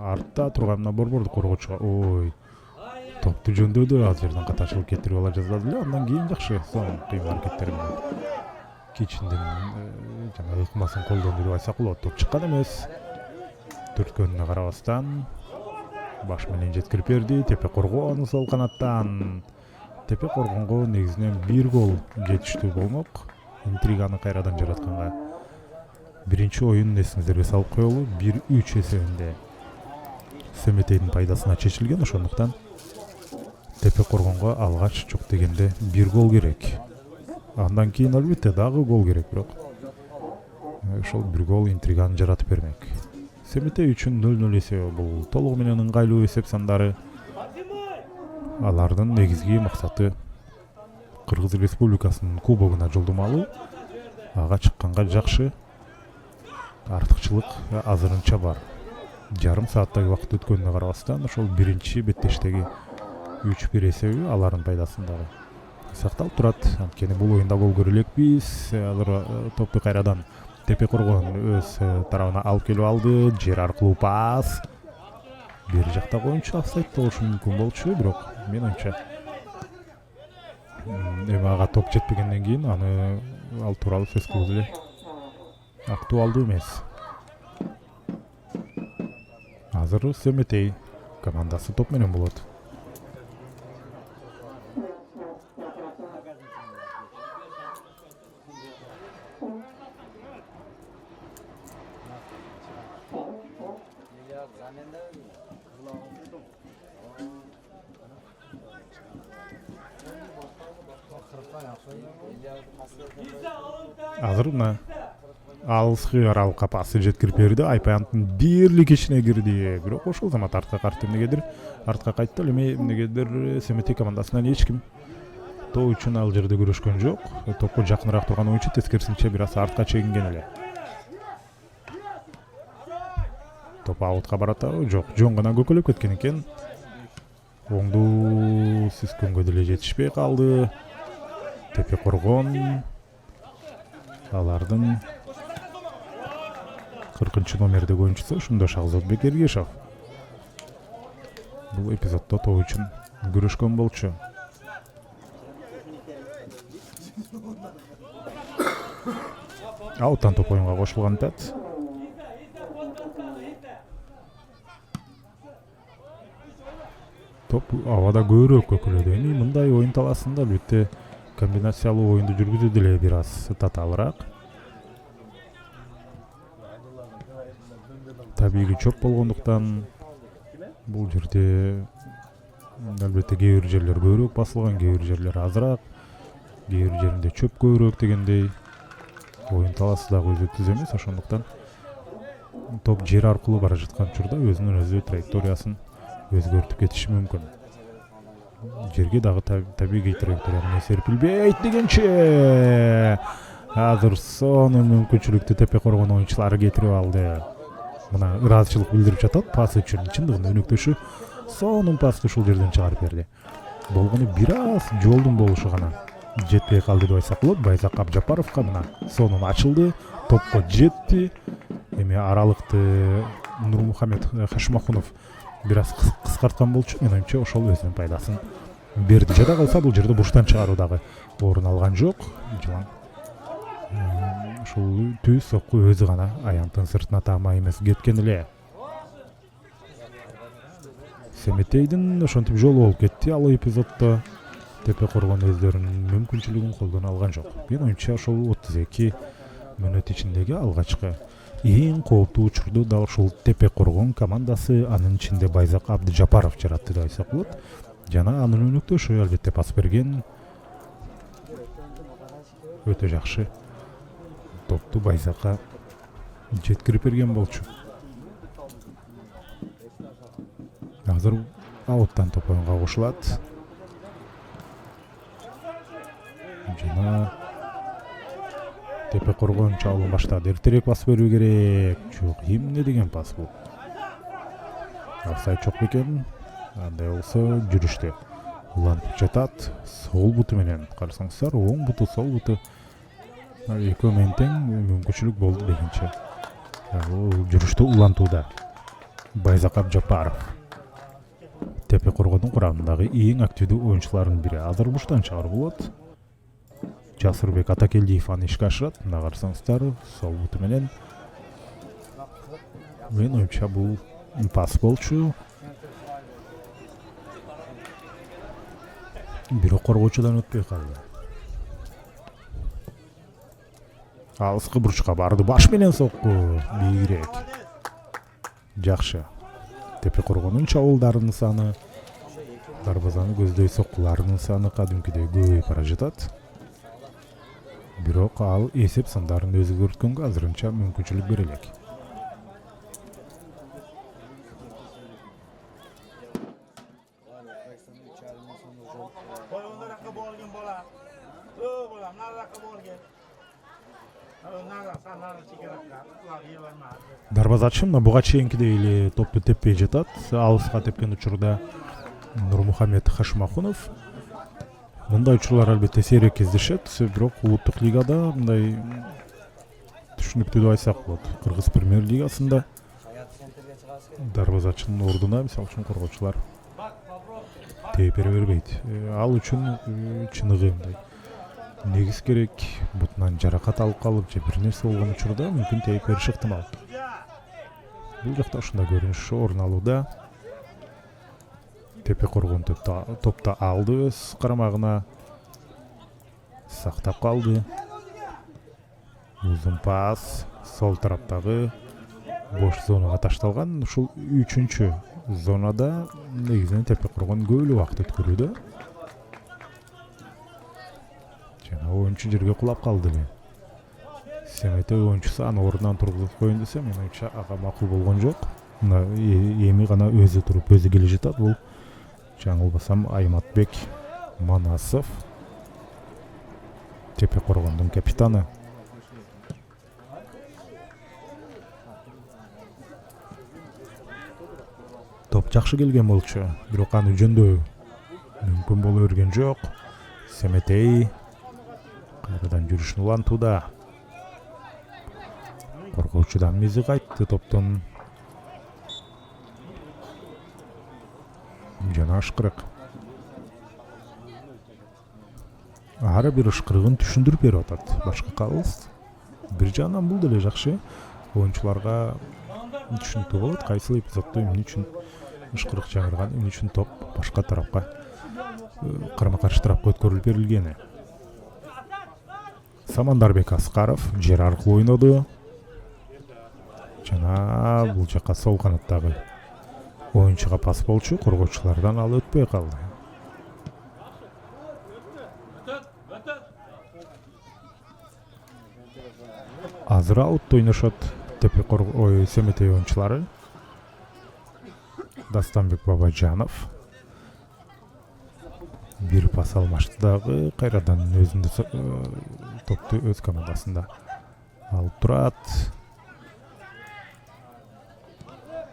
артта турган мына борбордук коргоочуга ой, топту жөндөдү, ал жерден каташылып кетирип ала жаздады эле. Андан кийин жакшы сонун кыймыл аракеттер менен кичиндин жана ыкмасын колдонду деп айтсак болот. Топ чыккан эмес. Түрткөнүнө карабастан баш менен жеткирип берди. Тепе коргон сол канаттан. Тепе коргонго негизинен бир гол жетиштүү болмок. Интриганы кайрадан жаратканга биринчи оюн эсиңиздерге салып коелу. 1-3 эсебинде Семетейдин пайдасына чечилген. Ошондуктан тепе коргонго алгач жок дегенде бир гол керек. Андан кийин албетте дагы гол керек, бирок ошол бир гол интриганы жаратып бермек. Семетей үчүн 0-0 эсеби бул толугу менен ыңгайлуу эсеп сандары. Алардын негизги максаты Кыргыз Республикасынын кубогуна жолдомо алуу. Ага чыкканга жакшы. Артыкчылык азырынча бар. Жарым сааттагы убакыт өткөнүнө карабастан ошол биринчи беттештеги 3-1 эсеби алардын пайдасындагы сакталып турат. Анткени бул оюнда гол көрө элекпиз. Азыр топту кайрадан тепе коргон өз тарабына алып келип алды. Жер аркылуу пас. Бери жактагы оюнчу офсайд болушу мүмкүн болчу, бирок мен оюнча эми ага топ жетпегенден кийин аны ал тууралуу сөз кылуу деле актуалдуу эмес. Азыр Семетей командасы топ менен болот. Азыр мына алыскы аралыкка пасы жеткирип берди. Айпаянтын бирлик ичине кирди. Бирок ошол замат артка карты эмнегедир артка кайтты. Эми эмнегедир Семетей командасынан эч ким топ үчүн ал жерде күрөшкөн жок. Топко жакыныраак турган оюнчу тескерисинче бир аз артка чегинген эле. Топ аутка барат, жок, жон гана көкөлөп кеткен экен. Оңду Сискөнгө деле жетишпей калды. Тепе коргон алардын 40-номердеги оюнчусу Шундош Агзотбек Эргешов. Бул эпизоддо топ үчүн күрөшкөн болчу. Ауттан топ оюнга кошулган тат. Топ абада көбүрөөк көкөлөдү. Эми мындай оюн талаасында албетте комбинациялуу оюнду жүргүзүү деле бир аз татаалыраак. Табигый чоп болгондуктан бул жерде албетте кээ бир жерлер көбүрөөк басылган, кээ бир жерлер азыраак, кээ бир жеринде чөп көбүрөөк дегендей. Оюн талаасы дагы өзү түз эмес, ошондуктан топ жер аркылуу бара жаткан учурда өзүнүн өзү траекториясын өзгөртүп кетиши мүмкүн. Жерге дагы табигый траекторияны серпилбейт дегенче. Азыр сонун мүмкүнчүлүктү Тепе Коргон оюнчулары кетирип алды. Мына ыраазычылык билдирип жатат пас үчүн. Чындыгында өнөктөшү сонун пасты ушул жерден чыгарып берди. Болгону бир аз жолдун болушу гана жетпей калды деп айтсак болот. Байзак Абжапаровго мына сонун ачылды, топко жетти. Эми аралыкты Нурмухамед Хашмахунов бир аз кыскарткан болчу. Мен оюмча ошол өзүнүн пайдасын берди. Жада калса бул жерде буштан чыгаруу дагы орун алган жок. Жылан ушул түз сокку өзү гана аянттын сыртына таамай эмес кеткен эле. Семетейдин ошентип жолу болуп кетти ал эпизоддо. Тепе Коргон өздөрүнүн мүмкүнчүлүгүн колдоно алган жок. Мен оюмча ошол 32 мүнөт ичиндеги алгачкы эң кооптуу учурду да ушул Тепе Коргон командасы, анын ичинде Байзак Абдыжапаров жаратты деп айтсак болот. Жана анын өнөктөшү албетте пас берген өтө жакшы топту Байзакка жеткирип берген болчу. Азыр ауттан топ оюнга кошулат. Жана Тепе Коргон чабуулун баштады. Эртерээк пас берүү керек. Жок, эмне деген пас бул? Офсайд жок бекен. Андай болсо жүрүштө улантып жатат. Сол буту менен карасаңыздар, оң буту, сол буту экөө менен тең мүмкүнчүлүк болду дегенче. Бул жүрүштө улантууда. Байзак Абжапаров Тепе Коргондун курамындагы эң активдүү оюнчулардын бири. Азыр буштан чыгаруу болот. Жасырбек Атакелдиев аны ишке ашырат. Мына карасаңыздар, сол буту менен. Мен оюмча бул пас болчу. Бирок коргоочудан өтпөй калды. Алыскы бурчка барды, баш менен сокку бийирээк. Жакшы. Тепе Коргондун чабуулдарынын саны, дарбазаны көздөй соккуларынын саны кадимкидей көбөйүп бара жатат. Бирок ал эсеп сандарын өзгөрткөнгө азырынча мүмкүнчүлүк бере элек. Дарбазачы мына буга чейинкидей эле топту теппей жатат. Алыска тепкен учурда Нурмухамед Хашмахунов. Мындай учурлар албетте сейрек кездешет, бирок улуттук лигада мындай түшүнүктүү деп айтсак болот. Кыргыз премьер лигасында дарбазачынын ордуна мисалы үчүн коргоочулар тээп бере бербейт. Ал үчүн чыныгы мындай негиз керек, бутунан жаракат алып калып же бир нерсе болгон учурда мүмкүн тээп бериши ыктымал. Бул жакта ушундай көрүнүш орун алууда. Тепе коргон топта алды өз карамагына. Сактап калды. Узун пас сол тараптагы бош зонага ташталган. Ушул 3-чү зонада негизинен тепе коргон көп эле убакыт өткөрүүдө. Жана оюнчу жерге кулап калды эле. Семете оюнчусу аны ордунан тургузуп коеюн десе, мен ойча ага макул болгон жок. Мына эми гана өзү туруп өзү келе жатат. Бул жаңылбасам Айматбек Манасов, тепе коргондун капитаны. Топ жакшы келген болчу, бирок аны жөндөй мүмкүн боло берген жок. Семетей кайрадан жүрүшүн улантууда. Коргоочудан мизи кайтты топтон. Жана ышкырык. Ары бир ышкырыгын түшүндүрүп берип атат. Башка калыс. Бир жагынан бул деле жакшы. Оюнчуларга түшүнүктүү болот. Кайсыл эпизоддо эмне үчүн ышкырык чыгарган, эмне үчүн топ башка тарапка, карама-каршы тарапка өткөрүлүп берилгени. Самандарбек Аскаров жер аркылуу ойноду. Жана бул жака сол канаттагы оюнчуга пас болчу, коргоочулардан ал өтпөй калды. Азыр аутта ойношот Семетей оюнчулары. Дастанбек Бабажанов бир пас алмашты дагы, кайрадан өзүндө топту өз командасында алып турат.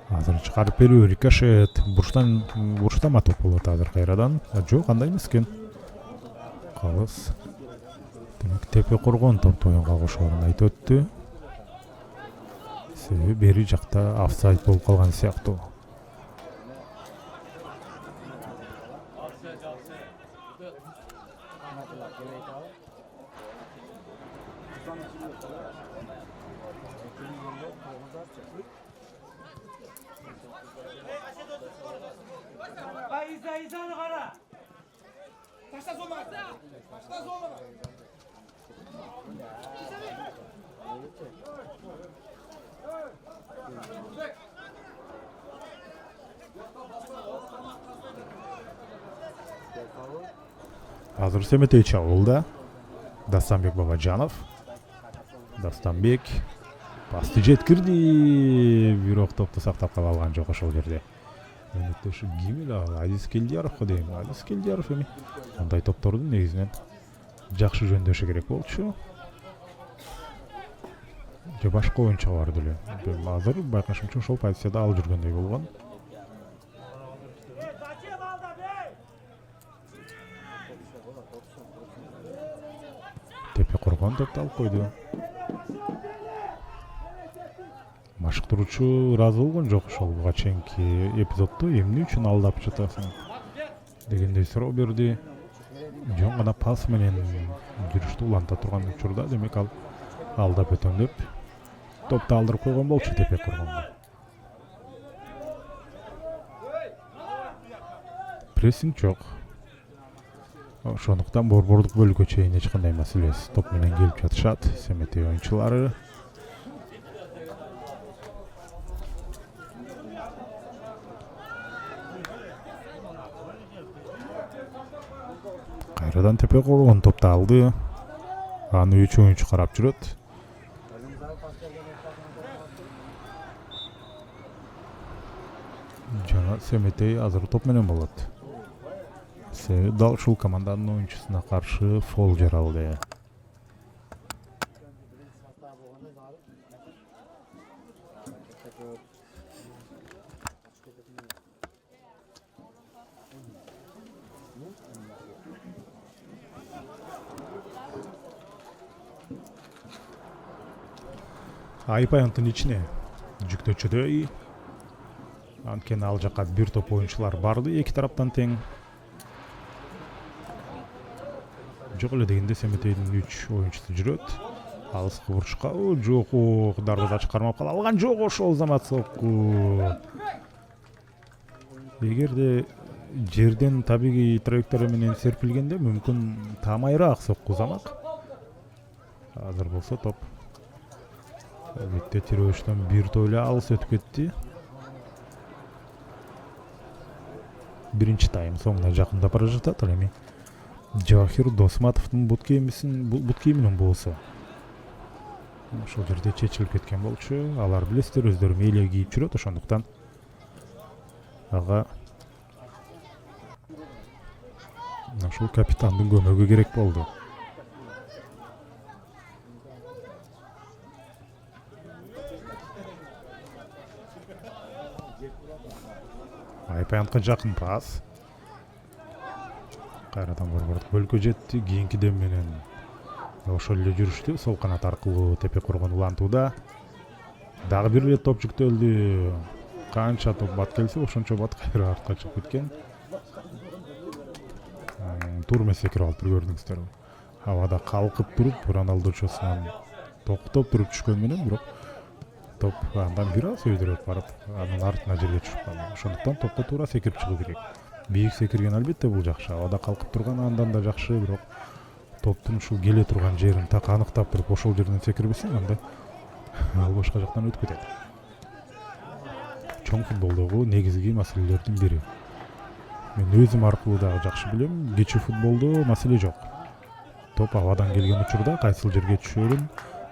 Азыр чыгарып берүү рикошет. Бурштан топ болот азыр кайрадан. Жок, андай эмес экен. Калыс. Демек тепе коргон топту оюнга кошоорун айтып өттү. Себеби бери жакта офсайд болуп калган сыяктуу. Азыр Семетей чабуулда. Дастанбек Бабажанов. Дастанбек пасты жеткирди, бирок топту сактап кала алган жок ошол жерде. Өнөктөшү ким эле ал? Азиз Келдияровго дейм. Азиз Келдияров эми андай топторду негизинен жакшы жөндөшү керек болчу. Же башка оюнчуга барды эле. Азыр байкашымча ошол позицияда ал жүргөндөй болгон. Тепе коргон топту алып койду. Машыктыруучу ыраазы болгон жок ошол буга чейинки эпизоддо эмне үчүн алдап жатасың дегендей суроо берди. Жөн гана пас менен жүрүштү уланта турган учурда, демек ал алдап өтөм деп топту алдырып койгон болчу тепе коргонго. Прессинг жок. Ошондуктан борбордук бөлүккө чейин эч кандай маселеси топ менен келип жатышат Семетей оюнчулары. Кайрадан тепе коргон топту алды. Аны 3 оюнчу карап жүрөт. Жана Семетей азыр топ менен болот. Дал ушул команданын оюнчусуна каршы фол жаралды. Айып аянттын ичине жүктөчүдөй. Анткени ал жака бир топ оюнчулар барды, эки тараптан тең. Жок эле дегенде Семетейдин 3 оюнчусу жүрөт. алыскы бурчка жок, дарбаза чыгармап кала алган жок ошол замат сокку. Эгерде жерден табигый траектория менен серпилгенде мүмкүн таамайраак сокку замак. Азыр болсо топ албетте тирөөчтөн бир топ эле алыс өтүп кетти. Биринчи тайм соңуна жакындап бара жатат. Ал эми Жахир Досматовдун бут кийиминин боосу ошол жерде чечилип кеткен болчу. Алар билесиздер, өздөрү мейли кийип жүрөт, ошондуктан ага ошол капитандын көмөгү керек болду. Айпаянтка жакын пас. Кайрадан борбордук бөлкө жетти. Кийинки дем менен ошол эле жүрүштү. Сол канат аркылуу тепе коргон улантууда. Дагы бир эле топ жүктөлдү. Канча топ бат келсе, ошончо бат кайра артка чыгып кеткен. Турме секирип алып көрдүңүздөр. Абада калкып туруп, Роналдочосунан токтоп туруп түшкөн менен, бирок топ андан бир аз өйдөрөп барып, анын артына жерге түшүп калды. Ошондуктан топко туура секирип чыгуу керек. Бийик секирген албетте бул жакшы. Абада калкып турган андан да жакшы, бирок топтун ушул келе турган жерин так аныктап туруп ошол жерден секирбесең, анда ал башка жактан өтүп кетет. Чоң футболдогу негизги маселелердин бири. Мен өзүм аркылуу дагы жакшы билем, кичи футболдо маселе жок. Топ абадан келген учурда кайсыл жерге түшөрүн,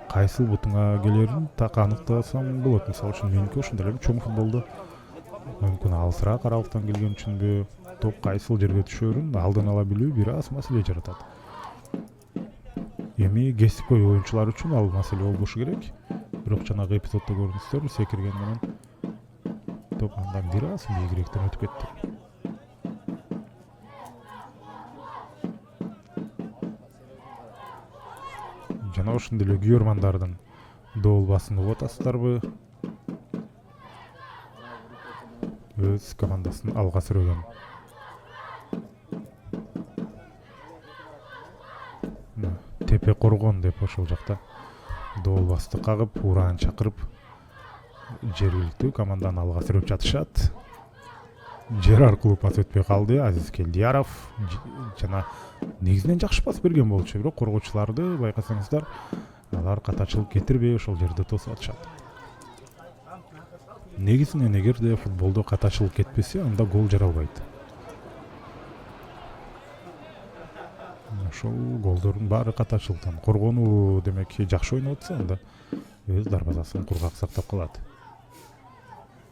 кайсыл бутуңа келерин так аныктасаң болот. Мисалы үчүн меники ошондой эле чоң футболдо мүмкүн алысыраак аралыктан келген үчүнбү топ кайсыл жерге түшөрүн алдын ала билүү бир аз маселе жаратат. Эми кесипкөй оюнчулар үчүн ал маселе болбошу керек. Бирок жанагы эпизоддо көрдүңүздөр, секирген менен топ андан бир аз бийигирээктен өтүп кетти. Жана ошондой эле күйөрмандардын доолбасын угуп атасыздарбы? Өз командасын алга сүрөгөн. Тепе коргон деп ошол жакта доолбасты кагып, ураан чакырып, жергиликтүү команданы алга сүрөп жатышат. Жер аркылуу пас өтпөй калды. Азиз Келдияров жана негизинен жакшы пас берген болчу, бирок коргоочуларды байкасаңыздар, алар катачылык кетирбей ошол жерде тосуп атышат. Негизинен эгерде футболдо катачылык кетпесе, анда гол жаралбайт. Ошол голдордун баары катачылыктан. Коргонуу демек жакшы ойноп атса, анда өз дарбазасын кургак сактап калат.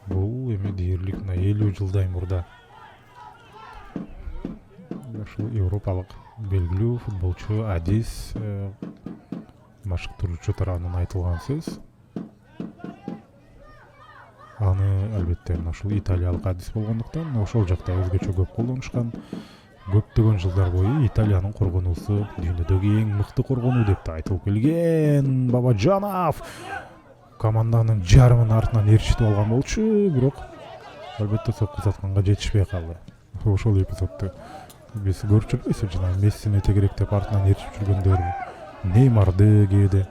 Бул эми дээрлик 50 жылдай мурда ошол европалык белгилүү футболчу Адис машыктыруучу тарабынан айтылган сөз. Аны албетте ошол италиялык Адис болгондуктан ошол жакта өзгөчө көп колдонушкан. Көптөгөн жылдар бою Италиянын коргонуусу дүйнөдөгү эң мыкты коргонуу деп да айтылып келген. Бабажанов команданын жарымын артынан ээрчитип алган болчу, бирок албетте сокку сатканга жетишпей калды. Ошол эпизодду биз көрүп жүрбөйсүз, жана Мессини тегеректеп артынан ээрчип жүргөндөр, Неймарды кээде.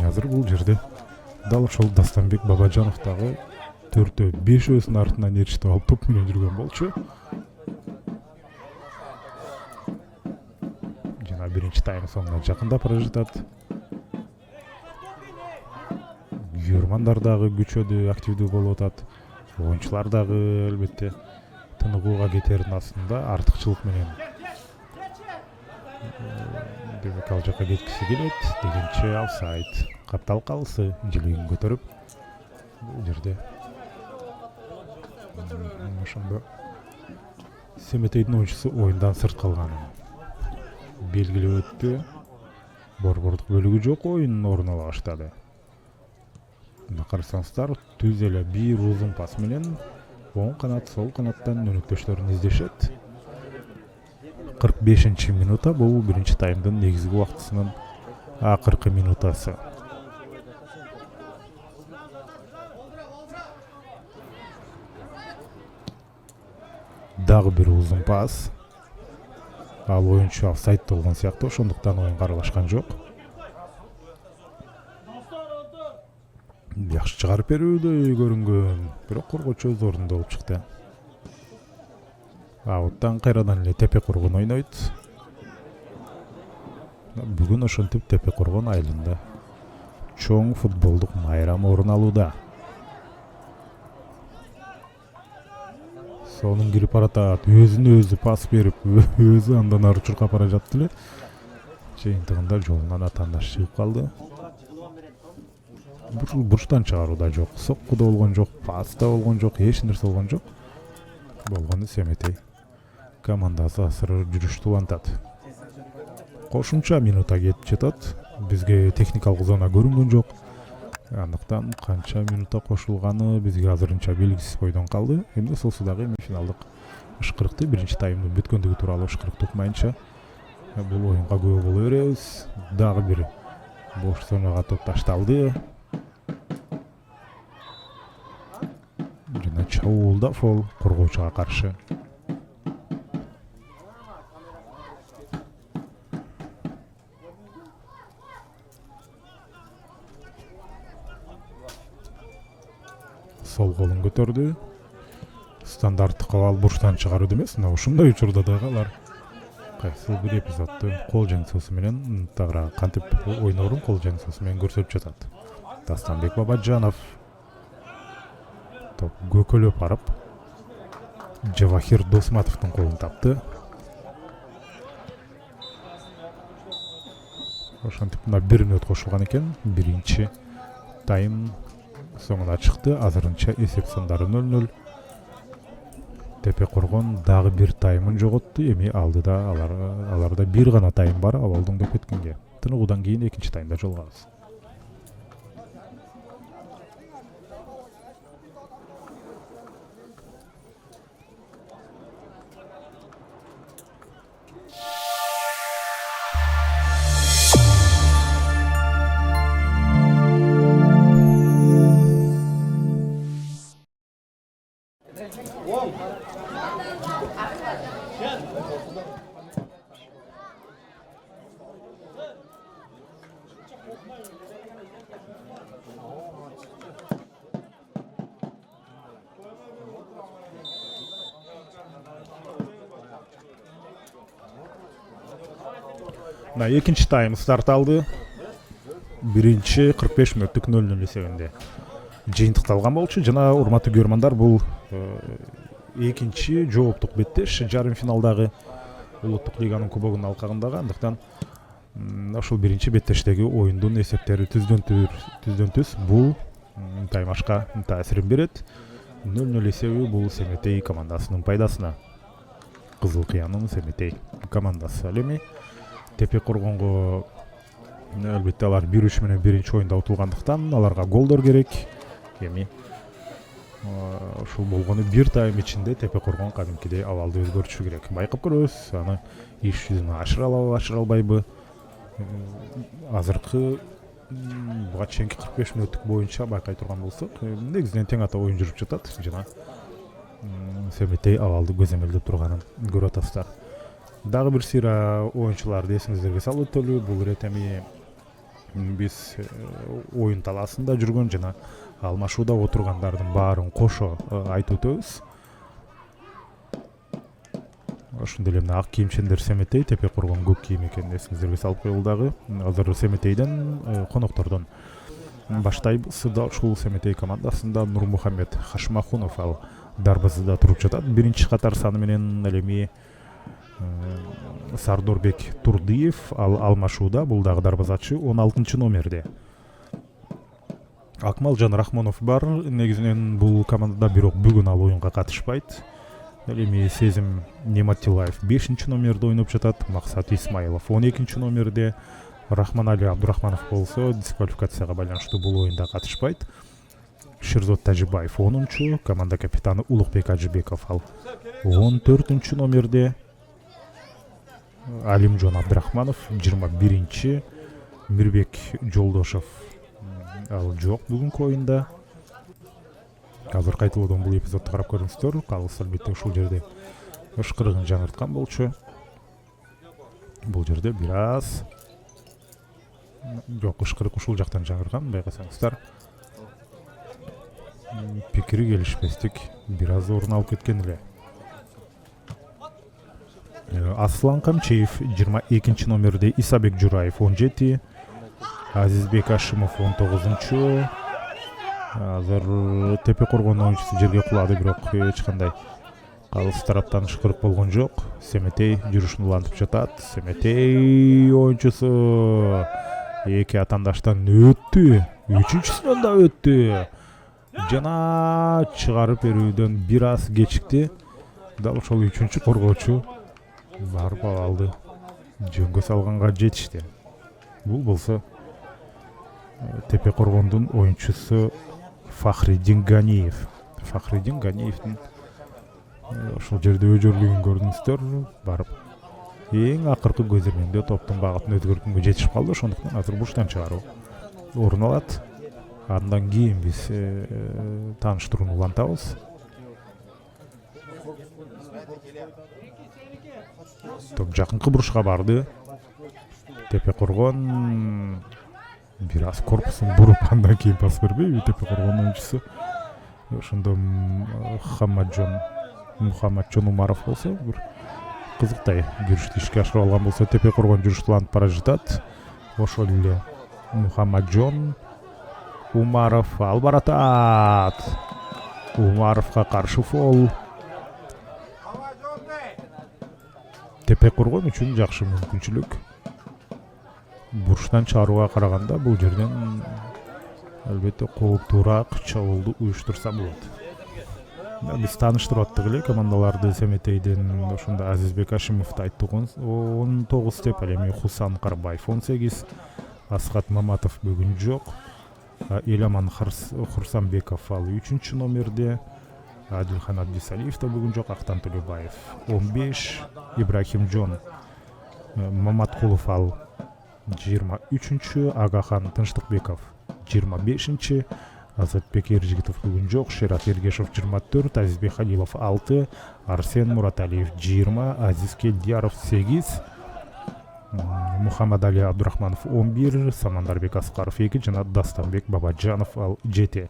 Азыр бул жерде дал ошол Дастанбек Бабажанов дагы 4-5 артынан ээрчитип алып топ менен жүргөн болчу. Жана биринчи тайм соңуна жакындап бара жатат. Күйөрмандар дагы күчөдү, активдүү болуп атат. Оюнчулар дагы албетте тыныгууга кетердин астында артыкчылык менен демек ал жака кеткиси келет дегенче офсайд. Каптал калысы жилигин көтөрүп бул жерде ошондо Семетейдин оюнчусу оюндан сырт калганын белгилеп өттү. Борбордук бөлүгү жок оюн орун ала баштады. Карасаңыздар, түз эле бир узун пас менен оң канат, сол канаттан өнөктөштөрүн издешет. 45-минута бул биринчи таймдын негизги убактысынын акыркы минутасы. Дагы бир узун пас. Ал оюнчу офсайд болгон сыяктуу, ошондуктан оюн каралашкан жок. жакшы чыгарып берүүдөй көрүнгөн, бирок коргоочу өз ордунда болуп чыкты. Ауттан кайрадан эле Тепе Коргон ойнойт. Бүгүн ошентип Тепе Коргон айылында чоң футболдук майрам орун алууда. Сонун кирип баратат, өзүнө өзү пас берип, өзү андан ары чуркап бара жатты эле. Жыйынтыгында жолунан атаандаш чыгып калды. Бурчтан чыгарууда жок, соккуда болгон жок, паста болгон жок, эч нерсе болгон жок. Болгону Семетей командасы асыры жүрүштү улантат. Кошумча минутта кетип жатат. Бизге техникалык зона көрүнгөн жок. Андыктан канча минутта кошулганы бизге азырынча белгисиз бойдон калды. Эмне болсо дагы финалдык ышкырыкты, биринчи таймдын бүткөндүгү тууралуу ышкырыкты укмайынча бул оюнга күбө боло беребиз. Дагы бир бош зонага топ ташталды. Жана чабуулда фол коргоочуга каршы. Сол колун көтөрдү. Стандарттык кабал бурчтан чыгаруу эмес, мына ушундай учурда дагы алар кайсы бир эпизодду кол жаңсоосу менен тагыраак кантип ойнорун кол жаңсоосу менен көрсөтүп жатат. Дастанбек Бабаджанов топ көкөлөп барып Жавахир Досматовдун колун тапты. Ошентип мына 1 мүнөт кошулган экен. Биринчи тайм соңуна чыкты. Азырынча эсеп сандары 0-0. Тепе Коргон дагы бир таймын жоготту. Эми алдыда аларда бир гана тайм бар абалдың деп кеткенге. Тыныгуудан кийин экинчи таймда жолугабыз. Экинчи тайм старт алды. Биринчи 45 мүнөттүк 0-0 эсебинде жыйынтыкталган болчу. Жана урматтуу көрөрмандар, бул экинчи жооптук беттеш жарым финалдагы улуттук лиганын кубогунун алкагындагы. Андыктан ошол биринчи беттештеги оюндун эсептери түздөн түз. Бул таймашка таасирин берет. 0-0 эсеби бул Семетей командасынын пайдасына. Кызыл Кыянын Семетей командасы. Ал эми Тепе Коргонго албетте алар 1-3 менен биринчи оюнда утулгандыктан аларга голдор керек. Эми ушул болгону бир тайм ичинде Тепе Коргон кадимкидей абалды өзгөртүшү керек. Байкап көрөбүз, аны иш жүзүнө ашыра алабы, ашыра албайбы. Азыркы буга чейинки 45 мүнөттүк боюнча байкай турган болсок, негизинен тең ата оюн жүрүп жатат. Жана Семетей абалды көзөмөлдөп турганын көрүп атасыздар. Дагы бир сыйра оюнчуларды эсиңиздерге салып өтөлү. Бул ирет эми биз оюн талаасында жүргөн жана алмашууда отургандардын баарын кошо айтып өтөбүз. Ошондой эле ак кийимчендер Семетей, Тепе Коргон көк кийим экенин эсиңиздерге салып коелу дагы. Азыр Семетейден коноктордон баштайбыз. Ушул Семетей командасында Нурмухамед Хашмахунов ал дарбазада туруп жатат. Биринчи катар саны менен ал эми Сардорбек Турдиев ал алмашууда, бул дагы дарбазачы 16 номерде. Акмалжан Рахмонов бар. Негизинен бул командада, бирок бүгүн ал оюнга катышпайт. Ал эми Сезим Нематилаев 5 номерде ойноп жатат. Максат Исмаилов 12 номерде. Рахманали Абдурахманов болсо дисквалификацияга байланыштуу бул оюнда катышпайт. Ширзот Тажибаев 10-чу, команда капитаны Улукбек Ажыбеков ал 14 номерде. Алимжон Абдрахманов 21-чи, Мирбек Жолдошов ал жок бүгүнкү оюнда. Азыр кайталоодон бул эпизодду карап көрүңүздөр. Калыс албетте ушул жерде ышкырыгын жаңырткан болчу. Бул жерде бир аз жок, ышкырык ушул жактан жаңырган, байкасаңыздар. пикири келишпестик бир аз орун алып кеткен эле. Аслан Камчеев 22 номерде, Исабек Жураев 17, Азизбек Ашимов 19. Азыр Тепе Коргон оюнчусу жерге кулады, бирок эч кандай калыс тараптан шыкырык болгон жок. Семетей жүрүшүн улантып жатат. Семетей оюнчусу эки атандаштан өттү, үчүнчүсүнөн да өттү. Жана чыгарып берүүдөн бир аз кечикти. Дал ошол үчүнчү коргоочу барып алды. Жөнгө салганга жетишти. Бул болсо Тепе Коргондун оюнчусу Фахриддин Ганиев. Фахриддин Ганиевдин ошол жерде өжөрлүгүн көрдүңүздөр. Барып эң акыркы көзөрмөндө топтун багытын өзгөрткөнгө жетишип калды. Ошондуктан азыр бурчтан чыгаруу орун алат. Андан кийин биз тааныштырууну улантабыз. Топ жакынкы бурушка барды. Тепе Коргон бир аз корпусун буруп андан кийин пас бербейби Тепе Коргон оюнчусу. Ошондо Мухаммаджон Умаров болсо бир кызыктай жүрүштү ишке ашырып алган болсо, Тепе Коргон жүрүштү бара жатат. Ошол эле Мухаммаджон Умаров ал баратат. Умаровго каршы фол. Тепе Коргон үчүн жакшы мүмкүнчүлүк. Бурчтан чыгарууга караганда бул жерден албетте кооптуураак чабуулду уюштурса болот. Биз тааныштырып аттык эле командаларды. Семетейден ошондо Азизбек Ашимовду айттык 19 деп, ал эми Хусан Карбаев 18, Асхат Маматов бүгүн жок. Эламан Хурсанбеков ал 3 номерде, Адилхан Абдисалиев да бүгүн жок. Актан Төлөбаев 15, Ибрахимжон Маматкулов ал 23, Агахан Тынчтыкбеков 25, Азатбек Эржигитов бүгүн жок. Шерат Ергешев 24, Азизбек Халилов 6, Арсен Мураталиев 20, Азиз Келдияров 8, Мухаммадали Абдурахманов 11, Самандарбек Аскаров 2 жана Дастанбек Бабаджанов ал 7.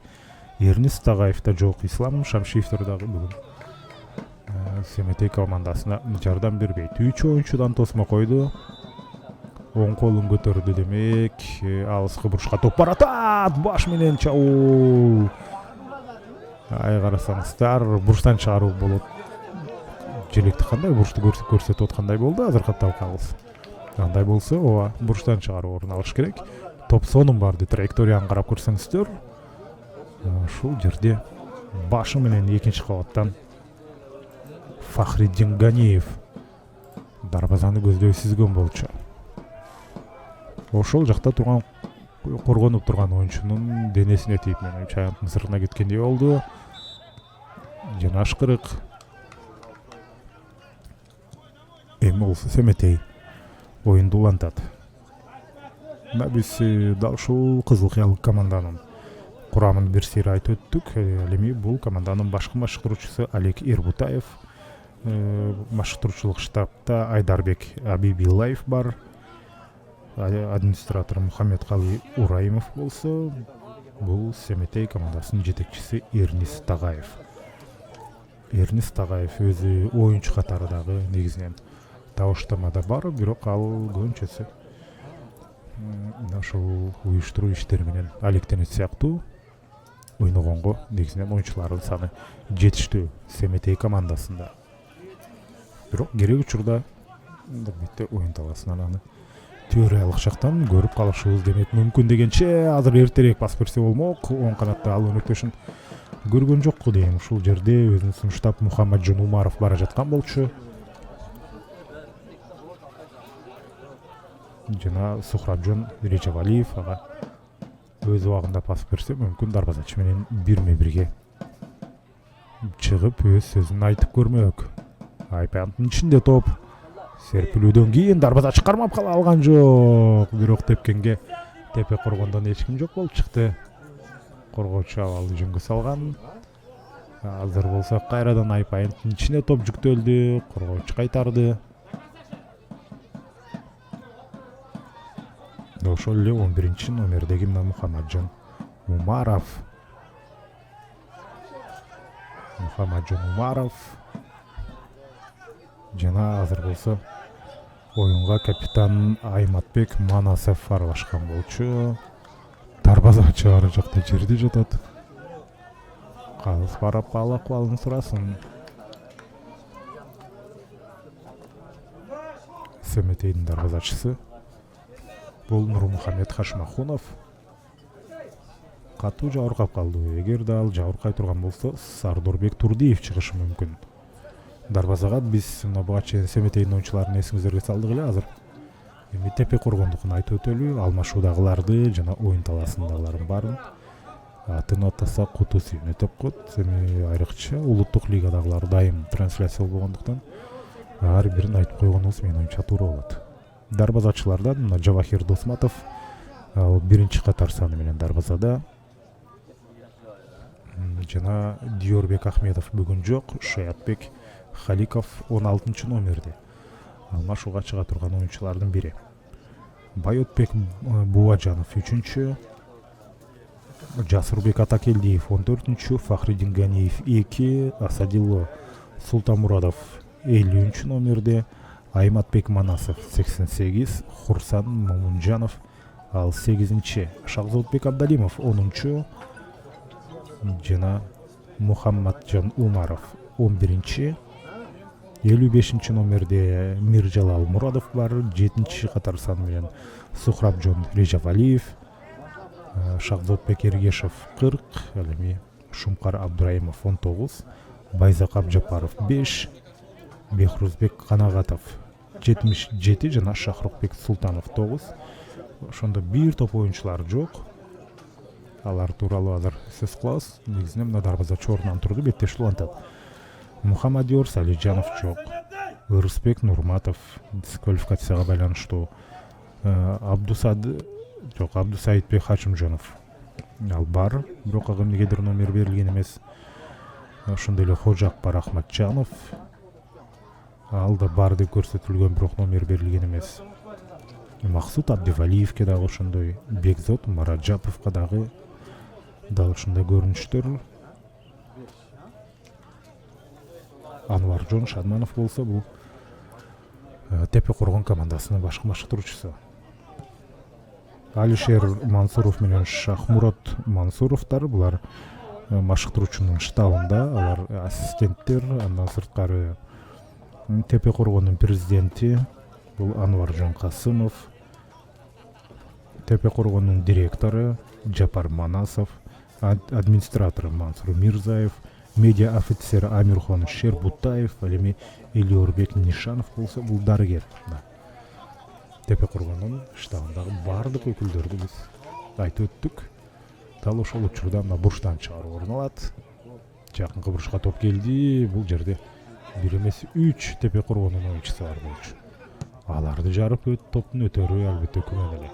Эрнис Тагаев да жок. Ислам Шамшиевдер дагы бүгүн Семетей командасына жардам бербейт. 3 оюнчудан тосмо койду. Оң колун көтөрдү, демек алыскы бурушка топ баратат. Баш менен чабуул. Ай карасаңыздар, бурчтан чыгаруу болот. Желекти кандай бурчту көрсөтүп аткандай болду азыркы талкабыз. Кандай болсо, ооба, бурчтан чыгаруу орун алыш керек. Топ сонун барды, траекторияны карап көрсөңүздөр. Ушул жерде башы менен экинчи кабаттан Фахриддин Ганиев дарбазаны көздөй сүзгөн болчу. Ошол жакта турган коргонуп турган оюнчунун денесине тийип, менин чаянттын сыртына кеткендей болду. Жана ашкырык. Эми болсо Семетей оюнду улантат. Биз дал ушул Кызыл Кыял команданын курамын бир сыйра айтып өттүк. Ал эми бул команданын башкы машыктыруучусу Олег Эрбутаев. Машыктыруучулук штабта Айдарбек Абибиллаев бар. Администратор Мухаммедкали Ураимов болсо, бул Семетей командасынын жетекчиси Эрнис Тагаев. Эрнис Тагаев өзү оюнчу катары дагы негизинен табыштамада бар, бирок ал көбүнчөсү ошол уюштуруу иштери менен алектенет сыяктуу. Ойногонго негизинен оюнчулардын саны жетиштүү Семетей командасында. Бирок керек учурда албетте оюн талаасынан аны теориялык жактан көрүп калышыбыз демек мүмкүн дегенче азыр эртерээк пас берсе болмок. Оң канатта ал өнөктөшүн көргөн жокку дейм. Ушул жерде өзүн сунуштап Мухаммаджон Умаров бара жаткан болчу. Жана Сухрабжон Режабалиев ага өз убагында пас берсе мүмкүн дарбазачы менен бирме-бирге чыгып өз сөзүн айтып көрмөк. Айпанттын ичинде топ. Серпилүүдөн кийин дарбазачы кармап кала алган жок. Бирок тепкенге Тепе Коргондон эч ким жок болуп чыкты. Коргоочу абалы жөнгө салган. Азыр болсо кайрадан Айпанттын ичине топ жүктөлдү. Коргоочу кайтарды. Ошол эле 11 номердеги Мухаммаджон Умаров. Мухаммаджон Умаров жана азыр болсо оюнга капитан Айматбек Манасов аралашкан болчу. Дарбазачы ары жакта жерде жатат. Калыс барап ал акыбалын сурасын. Семетейдин дарбазачысы бул Нурмухамед Хашмахунов. Катуу жабыркап калды. Эгерде ал жабыркай турган болсо Сардорбек Турдиев чыгышы мүмкүн. Дарбазага биз буга чейин Семетейдин оюнчуларын эсиңиздерге салдык эле. Азыр эми Тепе Коргондукун айтып өтөлү. Алмашуудагыларды жана оюн талаасындагылардын баарын атын атаса куту сүйүнө топкот. Эми айрыкча улуттук лигадагылар дайым трансляция болгондуктан ар бирин айтып койгонубуз менин оюмча туура болот. Дарбазачылардан мына Жавахир Досматов биринчи катар саны менен дарбазада. Жана Диорбек Ахмедов бүгүн жок. Шаятбек Халиков 16 номерде. Алмашууга чыга турган оюнчулардын бири. Байотбек Буажанов 3-чү. Жасырбек Атакелдиев 14-чү. Фахриддин Ганиев 2. Асадило Султамурадов 50 номерде. Айматбек Манасов 88. Хурсан Момунжанов ал 8-чи. Шахзодбек Абдалимов 10-чү. Жана Мухаммаджон Умаров 11-чи. 55 номерде Миржалал Мурадов бар. 7-чи катар сан менен Сухрабжон Режавалиев. Шахзодбек Эргешев 40. Эми Шумкар Абдураимов 19. Байзак Абжапаров 5. Бехрузбек Канагатов 77 жана Шахрукбек Султанов 9. Ошондо бир топ оюнчулар жок. Алар тууралуу азыр сөз кылабыз. Негизинен мына дарбазачы ордунан турду, беттешилүү антат. Мухаммадиор Салижанов жок. Ырысбек Нурматов дисквалификацияга байланыштуу. Абдусаидбек Хачимжонов ал бар, бирок ага эмнегедир номер берилген эмес. Ошондой эле Хожакбар Ахматжанов ал да бар деп көрсөтүлгөн, бирок номер берилген эмес. Максут Абдивалиевке дагы ошондой, Бекзот Мараджаповго дагы ушундай көрүнүштөр. Анваржон Шадманов болсо бул Тепе Коргон командасынын башкы машыктыруучусу. Алишер Мансуров менен Шахмурат Мансуровдор булар машыктыруучунун штабында, алар ассистенттер. Андан сырткары Тепе Коргондун президенти бул Анваржон Касымов, Тепе Коргондун директору Жапар Манасов, администратору Мансур Мирзаев, медиа офицер Амирхон Шербутаев, эми Элиорбек Нишанов болсо бул дарыгер. Тепе Коргондун штабындагы бардык өкүлдөрдү биз айтып өттүк. Дал ошол учурда мына бурчтан чыгаруу орун алат. Жакынкы бурчка топ келди. Бул жерде бир эмес 3 Тепе Коргондун оюнчусу бар болчу. Аларды жарып топтун өтөрү албетте күмөн эле.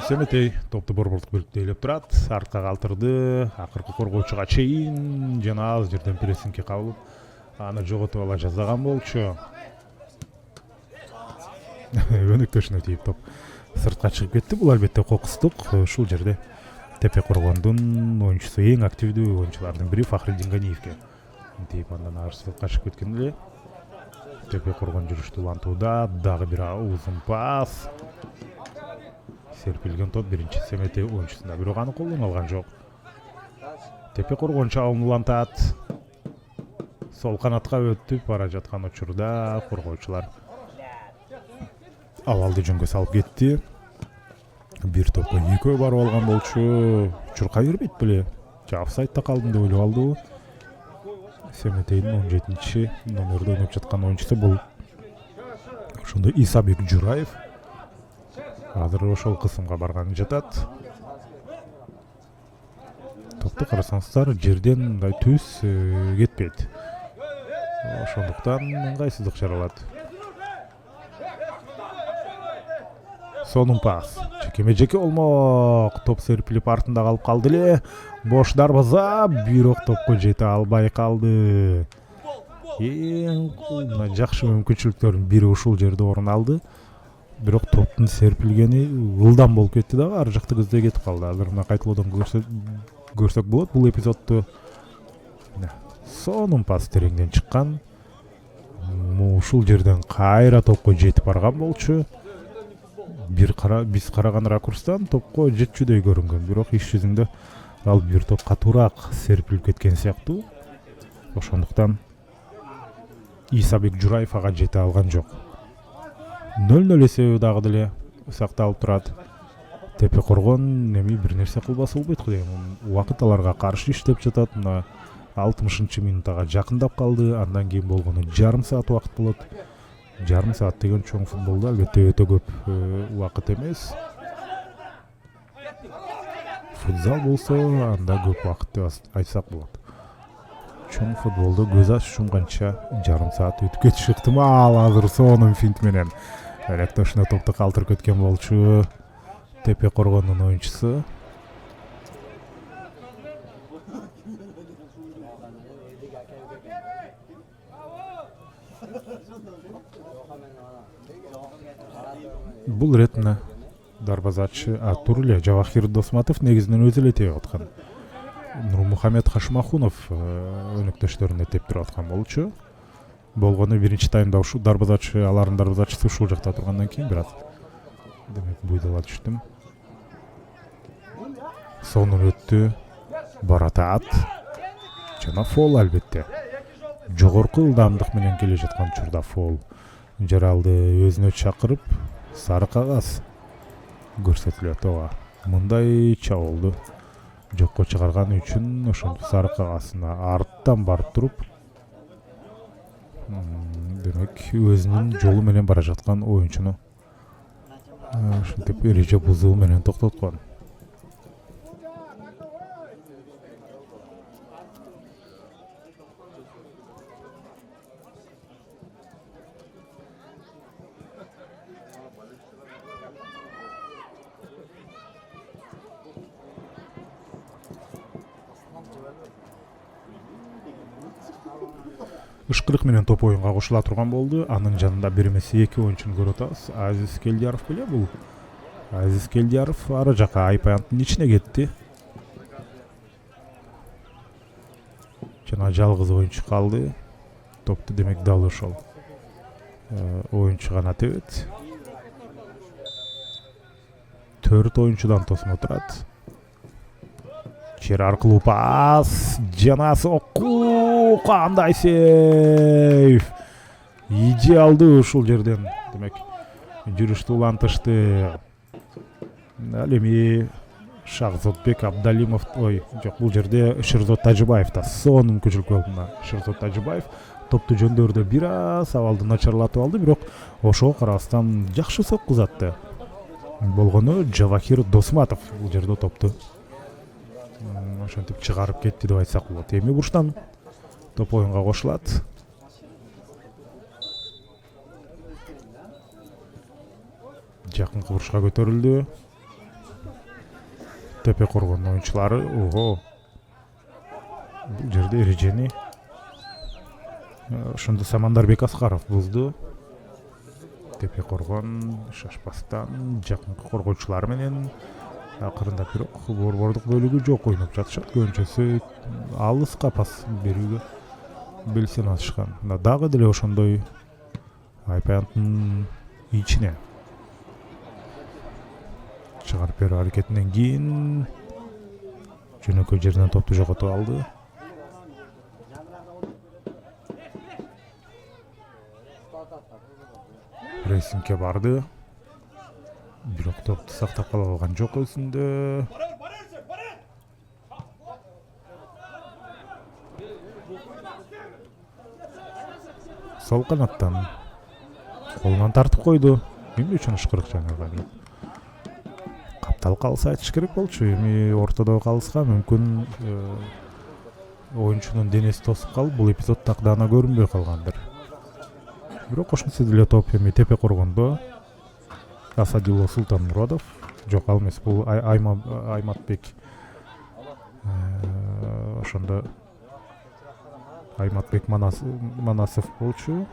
Семетей топту борбордук бөлүктө ээлеп турат. Артка калтырды. Акыркы коргоочуга чейин жана аз жерден прессингке кабылып, аны жоготуп ала жаздаган болчу. Өнөктөшүнө тийип топ сыртка чыгып кетти. Бул албетте кокустук. Ушул жерде Тепе Коргондун оюнчусу, эң активдүү оюнчулардын бири Фахриддин Ганиевке тийип, андан ары сыртка чыгып кеткен эле. Тепе Коргон жүрүштү улантууда. Дагы бир узун пас. Серпилген топ биринчи Семетей оюнчусунда, бирок аны колдоно алган жок. Тепе Коргон чабуун улантат. Сол канатка өтүп бара жаткан учурда коргоочулар абалды жөнгө салып кетти. Бир топко экөө барып алган болчу. Чуркай бербейт беле. Офсайдта калдым деп ойлоп алды. Семетейдин 17-чи номерде ойноп жаткан оюнчусу бул ошондо Исабек Жураев. Азыр ошол кысымга барганы жатат. топту карасаңыздар жерден мындай түз кетпейт. Ошондуктан ыңгайсыздык жаралат. Сонун пас. Жеке болмок. Топ серпилип артында калып калды эле. Бош дарбаза, бирок топко жете албай калды. Эң жакшы мүмкүнчүлүктөрдүн бири ушул жерде орун алды. Бирок топтун серпилгени ылдам болуп кетти дагы, ар жакта көздөй кетип калды. Азыр мына кайталоодон көрсөк болот бул эпизодду. Сонун пас тереңден чыккан. Ушул жерден кайра топко жетип барган болчу. Биз караган ракурстан топко жетчүдөй көрүнгөн, бирок иш жүзүндө ал бир топ катуураак серпилип кеткен сыяктуу. Ошондуктан Исабек Жураев ага жете алган жок. 0-0 эсеби дагы деле сакталып турат. Тепе коргон эми бир нерсе кылбаса болбойт го дейм. Убакыт аларга каршы иштеп жатат. Мына 60-минутага жакындап калды. Андан кийин болгону жарым саат убакыт болот. Жарым саат деген чоң футболдо албетте өтө көп убакыт эмес. Футзал болсо анда көп убакыт деп айтсак болот. Чоң футболдо көз ачып жумганча жарым саат өтүп кетиши ыктымал. Азыр сонун финт менен электошуна топту калтырып кеткен болчу. Тепе коргондун оюнчусу. Бул ирет мына дарбазачы Турле Жавахир Досматов негизинен өзү эле тепип аткан. Нурмухамед Хашмахунов өнөктөштөрүнө тепип туруп аткан болчу. Болгону биринчи таймда ушу дарбазачы, алардын дарбазачысы ушул жакта тургандан кийин бир аз демек буйдала түштүм. Сонун өттү. Баратат. Жана фол албетте. Жогорку ылдамдык менен келе жаткан учурда фол. Жаралды өзүнө чакырып, сары кагаз көрсөтүлөт. Ооба. Мындай чабуулду жокко чыгарганы үчүн ошентип сары кагазына арттан барып туруп, демек өзүнүн жолу менен бара жаткан оюнчуну ушинтип эреже бузуу менен токтоткон. Ышкырык менен топ оюнга кошула турган болду. Анын жанында бир эмес эки оюнчуну көрүп атабыз. Азиз Келдияров беле бул. Азиз Келдияров ары жака Айпаянттын ичине кетти. Жана жалгыз оюнчу калды. Топту демек дал ошол оюнчу гана тебет. 4 оюнчудан тосмо турат. Жер аркылуу пас, жанасы окуу, кандай сейф. Идеалдуу ушул жерден, демек жүрүштү улантышты. Ал эми Шахзотбек Абдалимов, жок, бул жерде Шерзот Тажыбаев да сонун мүмкүнчүлүк болду. Шерзот Тажыбаев топту жөндөрдө бир аз абалды начарлатып алды, бирок ошого карабастан жакшы соккузатты. Болгону Жавахир Досматов бул жерде топту ошентип чыгарып кетти деп айтсак болот. Эми бурчтан топ оюнга кошулат. Жакынкы бурчка көтөрүлдү. Тепе коргондун оюнчулары, бул жерде эрежени ошондо Самандарбек Аскаров бузду. Тепе коргон шашпастан жакынкы коргоочулар менен акырында бирок борбордук бөлүгү жок ойноп жатышат. Көбүнчөсү алыска пас берүүгө белсен атышкан. Дагы деле ошондой Айпаянттын ичине чыгарып берүү аракетинен кийин жөнөкөй жерден топту жоготуп алды. Прессингке барды. Бирок топту сактап кала алган жок өзүндө. Сол канаттан колунан тартып койду. Эмне үчүн ышкырык жаңырган жок. орталык калыс айтыш керек болчу. Эми ортодогу калыска мүмкүн оюнчунун денеси тосуп калып бул эпизод так даана көрүнбөй калгандыр. Бирок ошентсе деле топ эми тепе коргондо Асадилов Султанмуродов, жок ал эмес, бул Айматбек, ошондо Айматбек Манасов болчу.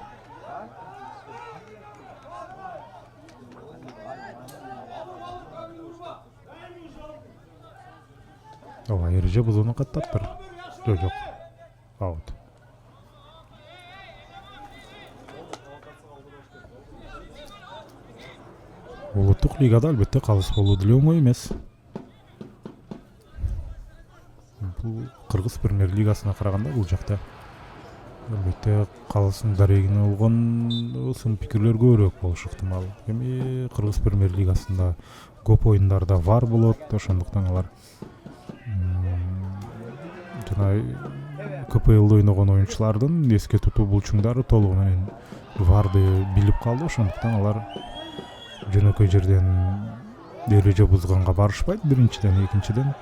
Ооба, эреже бузууну каттаптыр. Жок. Аут. Улуттук лигада албетте калыс болуу деле оңой эмес. Бул Кыргыз премьер лигасына караганда бул жакта албетте калыстын дарегине болгон сын пикирлер көбүрөөк болушу ыктымал. Эми Кыргыз премьер лигасында көп оюндарда вар болот, ошондуктан алар жана КПЛда ойногон оюнчулардын эске тутуу булчуңдары толугу менен варды билип калды, ошондуктан алар жөнөкөй жерден эреже бузганга барышпайт. Биринчиден, экинчиден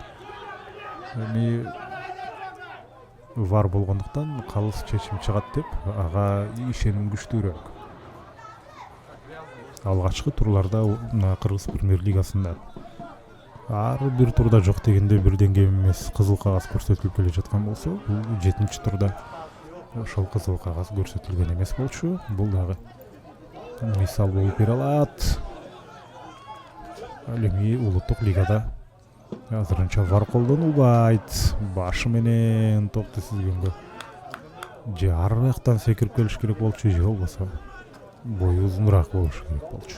эми вар болгондуктан калыс чечим чыгат деп ага ишеним күчтүүрөөк. Алгачкы турларда Кыргыз премьер лигасында ар бир турда жок дегенде бирден кем эмес кызыл кагаз көрсөтүлүп келе жаткан болсо, бул 7-турда ошол кызыл кагаз көрсөтүлгөн эмес болчу. Бул дагы мисал болуп бере алат. Ал эми улуттук лигада азырынча вар колдонулбайт. Башы менен топту сүзгөнгө же ар жактан секирип келиш керек болчу, же болбосо бою узунураак болушу керек болчу.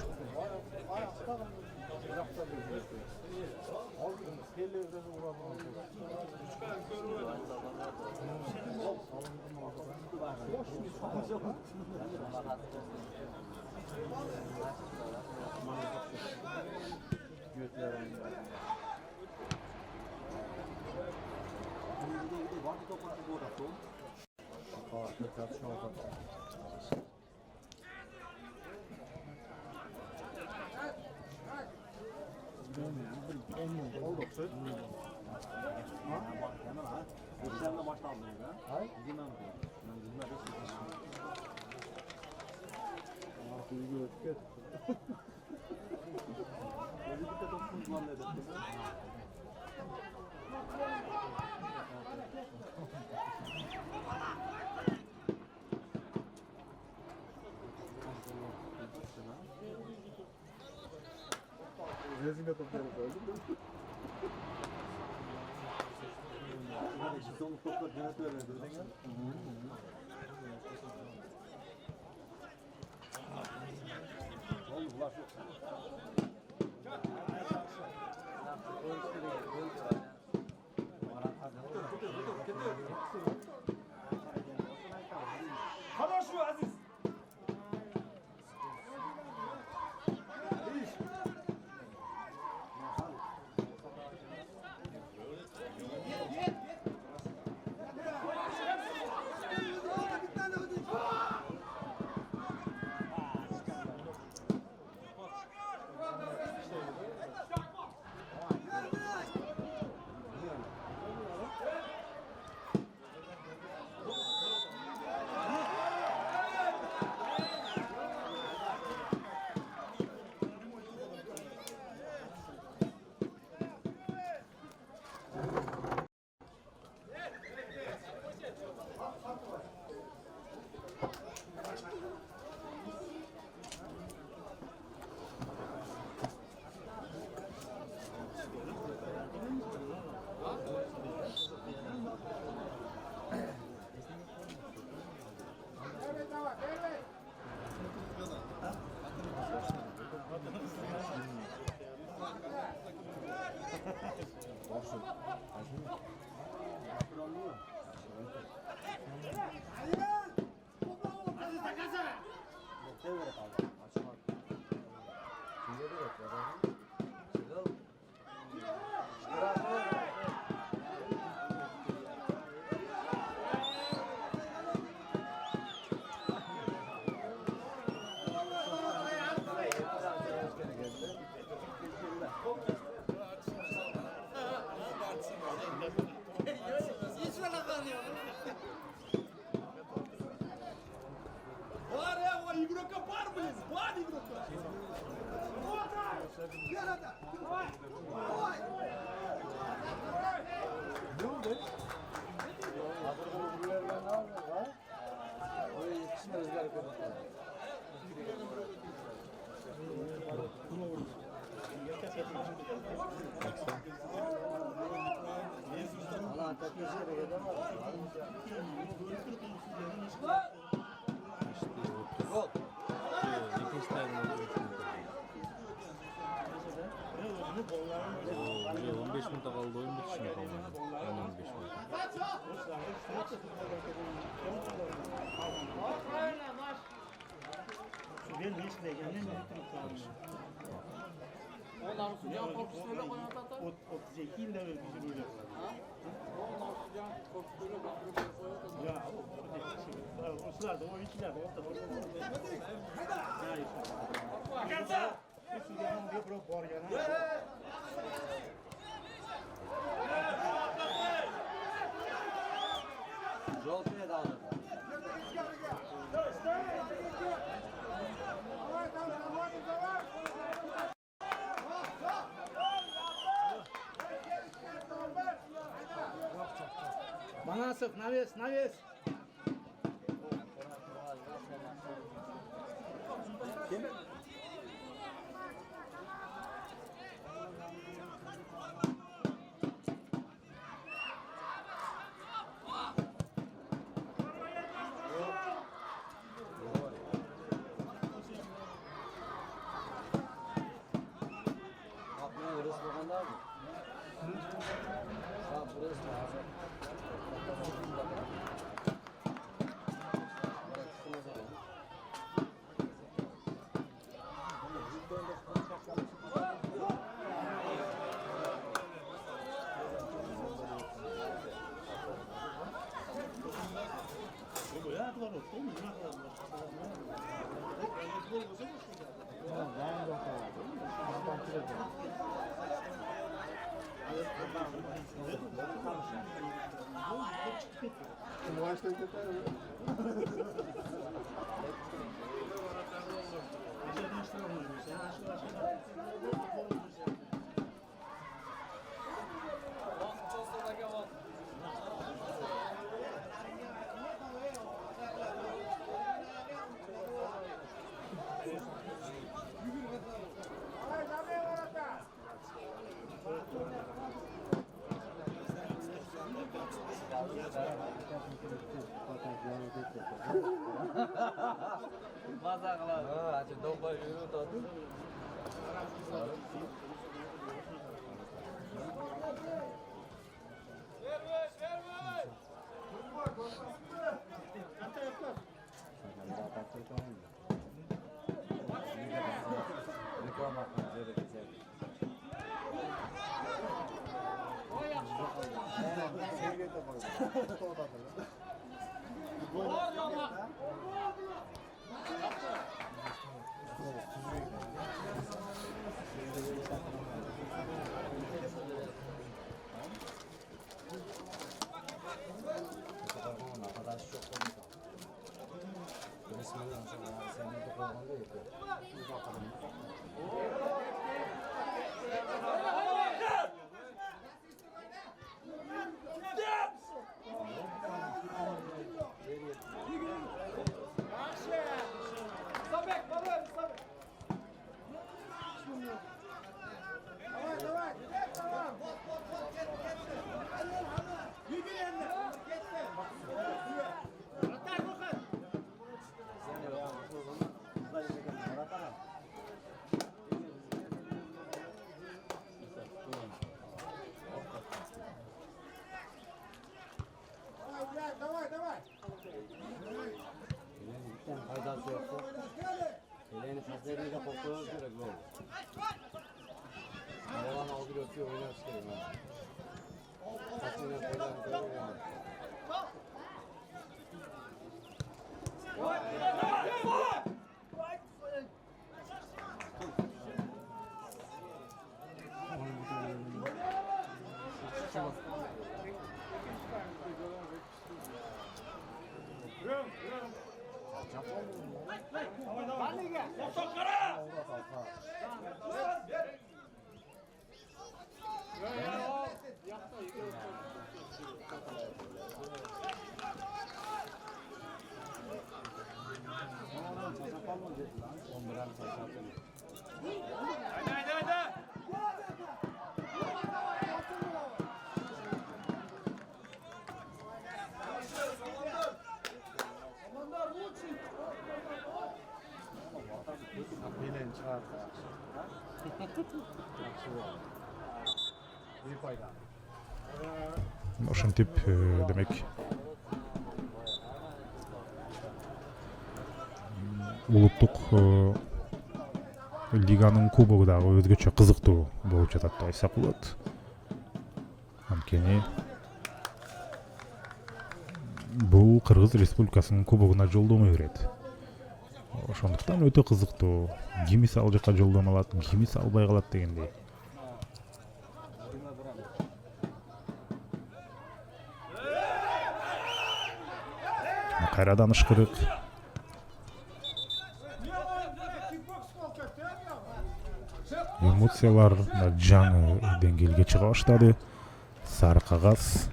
Уже 15 минутта kaldı oyun bitişine kaldı. 15 minut. Ben hiç de gelmem Onların sıcağın korkusuyla koyan tata. 32 yılda böyle bizim öyle. Onların sıcağın korkusuyla koyan Ya o sıralar da o ikiler de ortada. Ya işte. Kansa! Bir sıcağın bir bro var yana. Желтые дали. Bana sık, naves, naves. Kapının orası bakanda abi. Sağ burası lazım. Ya var o, değil mi? Ne kadar var? Mazaklar. Ha, acı domba yürü tatlı. Reklama üzeri güzel. Arkadaş çok komik. Resmen senin de kullandığı yapıyor. Bir bakalım. Sabek, babam, sabek. Давай, давай. Yürü yanına. Atar bakın. Sen de bakalım. Давай. Gitten faydası yoktu. Elini fazlalığıyla kokluyoruz direkt gol. Yalan algı ötüyor oynar çıkıyor. Saçını koyuyor yani. 빨리 가. Bilen çıkar. Bir fayda. ошентип демек улуттук лиганын кубогу дагы өзгөчө кызыктуу болуп жатат деп айтсак болот. Анткени бул Кыргыз Республикасынын кубогуна жолдомо берет. Ошондуктан өтө кызыктуу. Кимиси ал жака жолдомо алат, кимиси албай калат дегендей. Кайрадан ышкырык. Эмоциялар жаңы деңгээлге чыга баштады. Сары кагаз.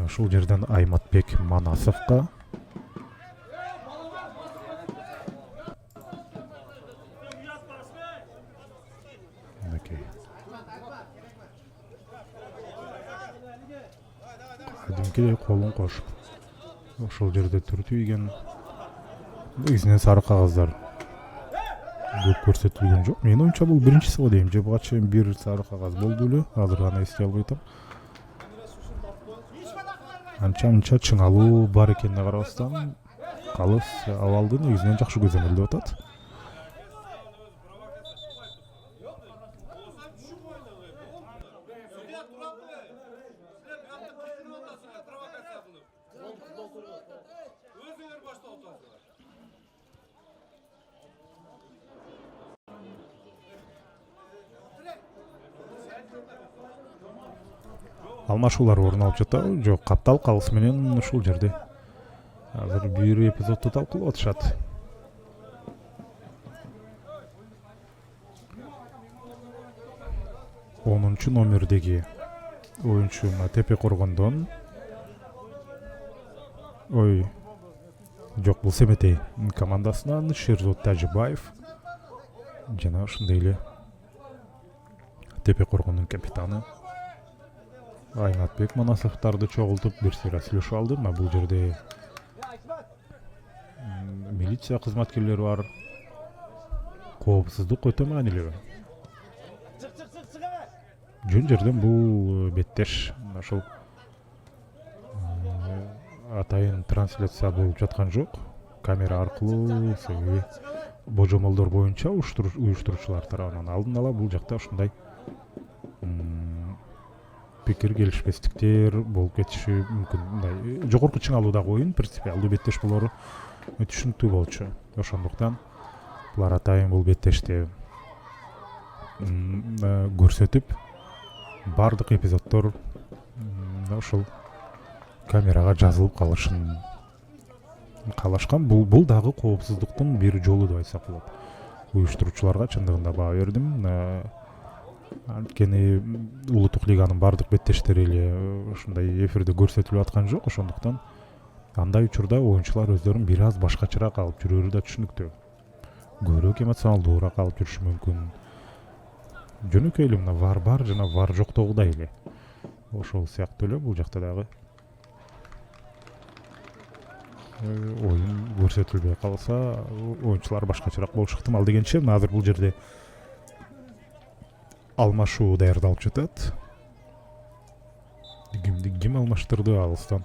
Ушул жерден Айматбек Манасовго кадимки колун кошуп ошол жерде түртүү ийген. Негизинен сары кагаздар көп көрсөтүлгөн жок. Менин оюмча бул биринчиси го дейм. Же буга чейин бир сары кагаз болду эле. Азыр гана эстей албай атам. Анча-мынча чыңалуу бар экенине карабастан, калыс абалды негизинен жакшы көзөмөлдөп атат. Алмашуулар орун алып жатабы? Жок, каптал калыс менен ушул жерде. Азыр бир эпизодду талкуулап атышат. Онунчу номердеги оюнчу Тепе Коргондон. Жок, бул Семетей командасынан Шерзот Тажибаев жана ошондой эле Тепе Коргондун капитаны Айматбек Манасовдарды чогултуп бир сыйра сүйлөшүп алды. Бул жерде милиция кызматкерлери бар. Коопсуздук өтө маанилүү. Жөн жерден бул беттеш ошол атайын трансляция болуп жаткан жок. Камера аркылуу себеби божомолдор боюнча уюштуруучулар тарабынан алдын ала бул жакта ушундай пикир келишпестиктер болуп кетиши мүмкүн. Мындай жогорку чыңалуудагы оюн принципиалдуу беттеш болору түшүнүктүү болчу. Ошондуктан булар атайын бул беттешти көрсөтүп, бардык эпизоддор ошол камерага жазылып калышын каалашкан. Бул дагы коопсуздуктун бир жолу деп айтсак болот. Уюштуруучуларга чындыгында баа бердим. Анткени улуттук лиганын бардык беттештери эле ушундай эфирде көрсөтүлүп аткан жок. Ошондуктан андай учурда оюнчулар өздөрүн бир аз башкачараак алып жүрөрү да түшүнүктүү. Көбүрөөк эмоционалдуураак алып жүрүшү мүмкүн. Жөнөкөй эле мына вар бар жана вар жоктогудай эле. Ошол сыяктуу эле бул жакта дагы оюн көрсөтүлбөй калса, оюнчулар башкачараак болушу ыктымал дегенче, азыр бул жерде алмашуу даярдалып жатат. Ким алмаштырды алыстан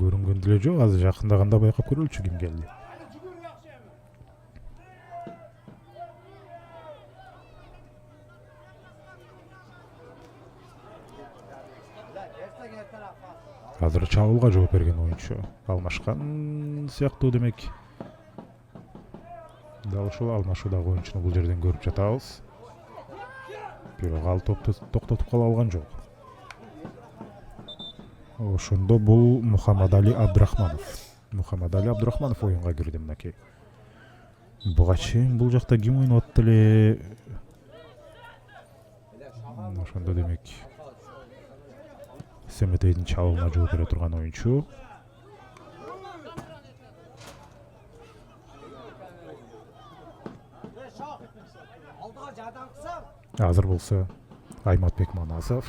көрүнгөн деле жок. Азыр жакындаганда байкап көрөлүчү ким келди. Азыр чабуулга жооп берген оюнчу алмашкан сыяктуу демек. Дал ушул алмашуудагы оюнчуну бул жерден көрүп жатабыз. Бирок ал топту токтотуп кала алган жок. Ошондо бул Мухаммадали Абдрахманов оюнга кирди мынакей. Буга чейин бул жакта ким ойноп атты эле? Ошондо демек Семетейдин чабуулуна жооп бере турган оюнчу. Алдыға жардам қылсам. Азыр болсо Айматбек Манасов.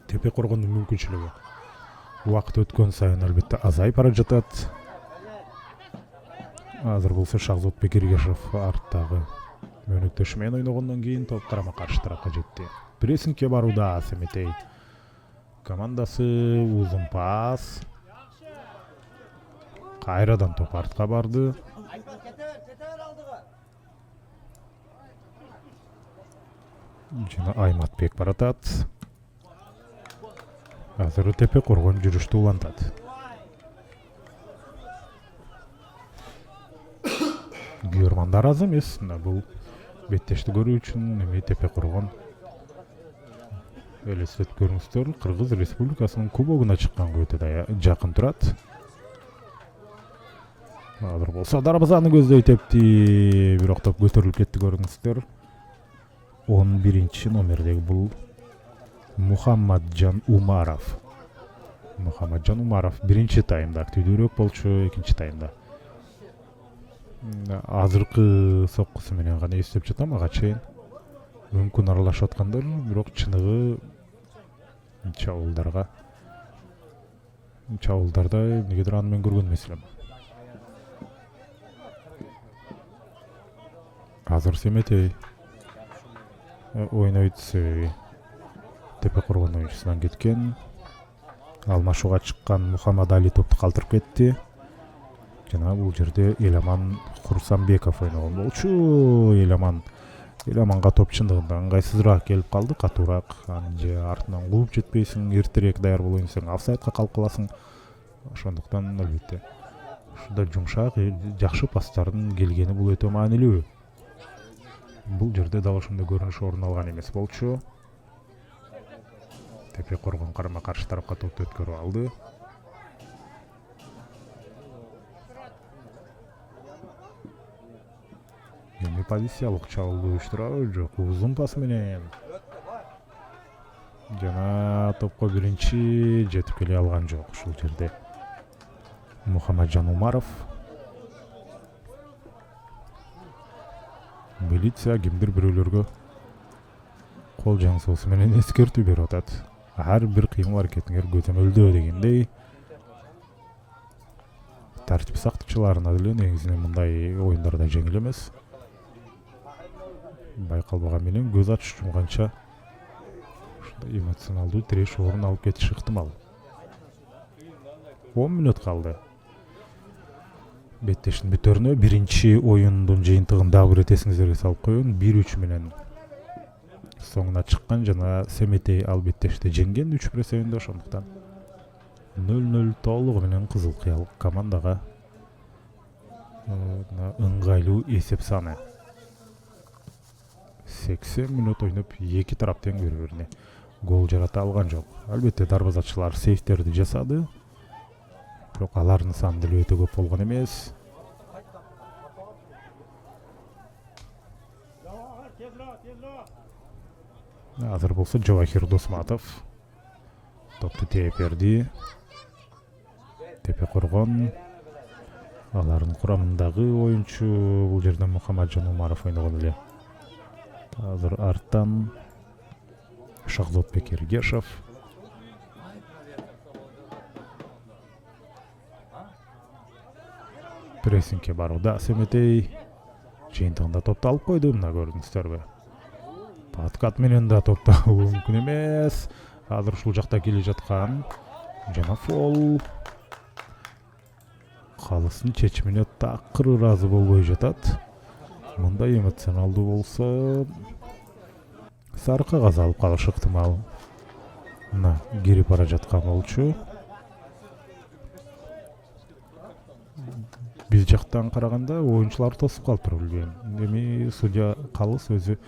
Тепе коргондун мүмкүнчүлүгү убакыт өткөн сайын албетте азайып бара жатат. Азыр болсо Шахзотбек Эргешев арттагы мөнөктөшү менен ойногондон кийин топ карама каршы тарапка жетти. Прессингке барууда Семетей командасы. Узун пас. Кайрадан топ артка барды. Кетер алдыға. Жана Айматбек баратат. Азыр тепе коргон жүрүштү улантат. Көрмандар аз эмес. Мына бул беттешти көрүү үчүн эми тепе коргон. Элестетип көрүңүздөр, Кыргыз Республикасынын кубогуна чыкканга өтө жакын турат. Азыр болсо дарбазаны көздөй тепти, бирок топ көтөрүлүп кетти көрүңүздөр. 11 номердеги бул Мухаммаджан Умаров. Мухаммаджан Умаров биринчи таймда активдүүрөөк болчу, экинчи таймда. Азыркы соккусу менен гана эстеп жатам, ага чейин мүмкүн аралашып аткандар, бирок чыныгы чабуулдарда эмнегедир аны мен көргөн эмес элем. Азыр Семетей ойнойт. Тепе коргон оюнчусунан кеткен. Алмашууга чыккан Мухаммад Али топту калтырып кетти. Жана бул жерде Эламан Курсанбеков ойногон болчу. Эламанга топ чындыгында ыңгайсызыраак келип калды, катуураак. Аны же артынан кууп жетпейсиң, эртерээк даяр болоюн десең офсайдка калып каласың. Ошондуктан албетте ушундай жумшак, жакшы пастардын келгени бул өтө маанилүү. Бул жерде дагы ошондой көрүнүш орун алган эмес болчу. Тепе коргон карама каршы тарапка топту өткөрүп алды. Эми позициялык чабуулду уюштурабы, жок, узун пас менен. Жана топко биринчи жетип келе алган жок ушул жерде. Мухаммаджан Умаров. Милиция кимдир бирөөлөргө кол жаңсоосу менен эскертүү берип атат. Ар бир кыймыл аракетиңер көзөмөлдөө дегендей. Тартип сактыктчыларына деле негизинен мындай оюндарда жеңил эмес. Байкалбаган менен көз ачып жумганча ушундай эмоционалдуу тиреш орун алып кетиши ыктымал. 10 мүнөт калды. Беттештин бүтөрүнө биринчи оюндун жыйынтыгын дагы бир эсиңиздерге салып коеюн. 1-3 менен соңуна чыккан жана Семетей ал беттешти жеңген 3 эсебинде, ошондуктан 0-0 толугу менен Кызыл Кыял командага ыңгайлуу эсеп саны. 80 мүнөт ойноп, эки тарап тең бири-бирине гол жарата алган жок. Албетте дарбазачылар сейфтерди жасады. Бирок алардын саны деле өтө көп болгон эмес. Азыр болсо Жавахир Досматов топту тээп берди. Тепе коргон алардын курамындагы оюнчу бул жерде Мухаммаджан Умаров ойногон эле. Азыр арттан Шахзотбек Эргешев. Прессингке барууда Семетей жыйынтыгында топту алып койду, мына көрдүңүздөрбү. Подкат менен да топту алуу мүмкүн эмес. Азыр ушул жакта келе жаткан жана фол. Калыстын чечимине такыр ыраазы болбой жатат. Мындай эмоционалдуу болсо сары кагаз алып калышы ыктымал. Мына кирип бара жаткан болчу. Биз жактан караганда оюнчулар тосуп калып билбейм. Эми судья Калыс өзү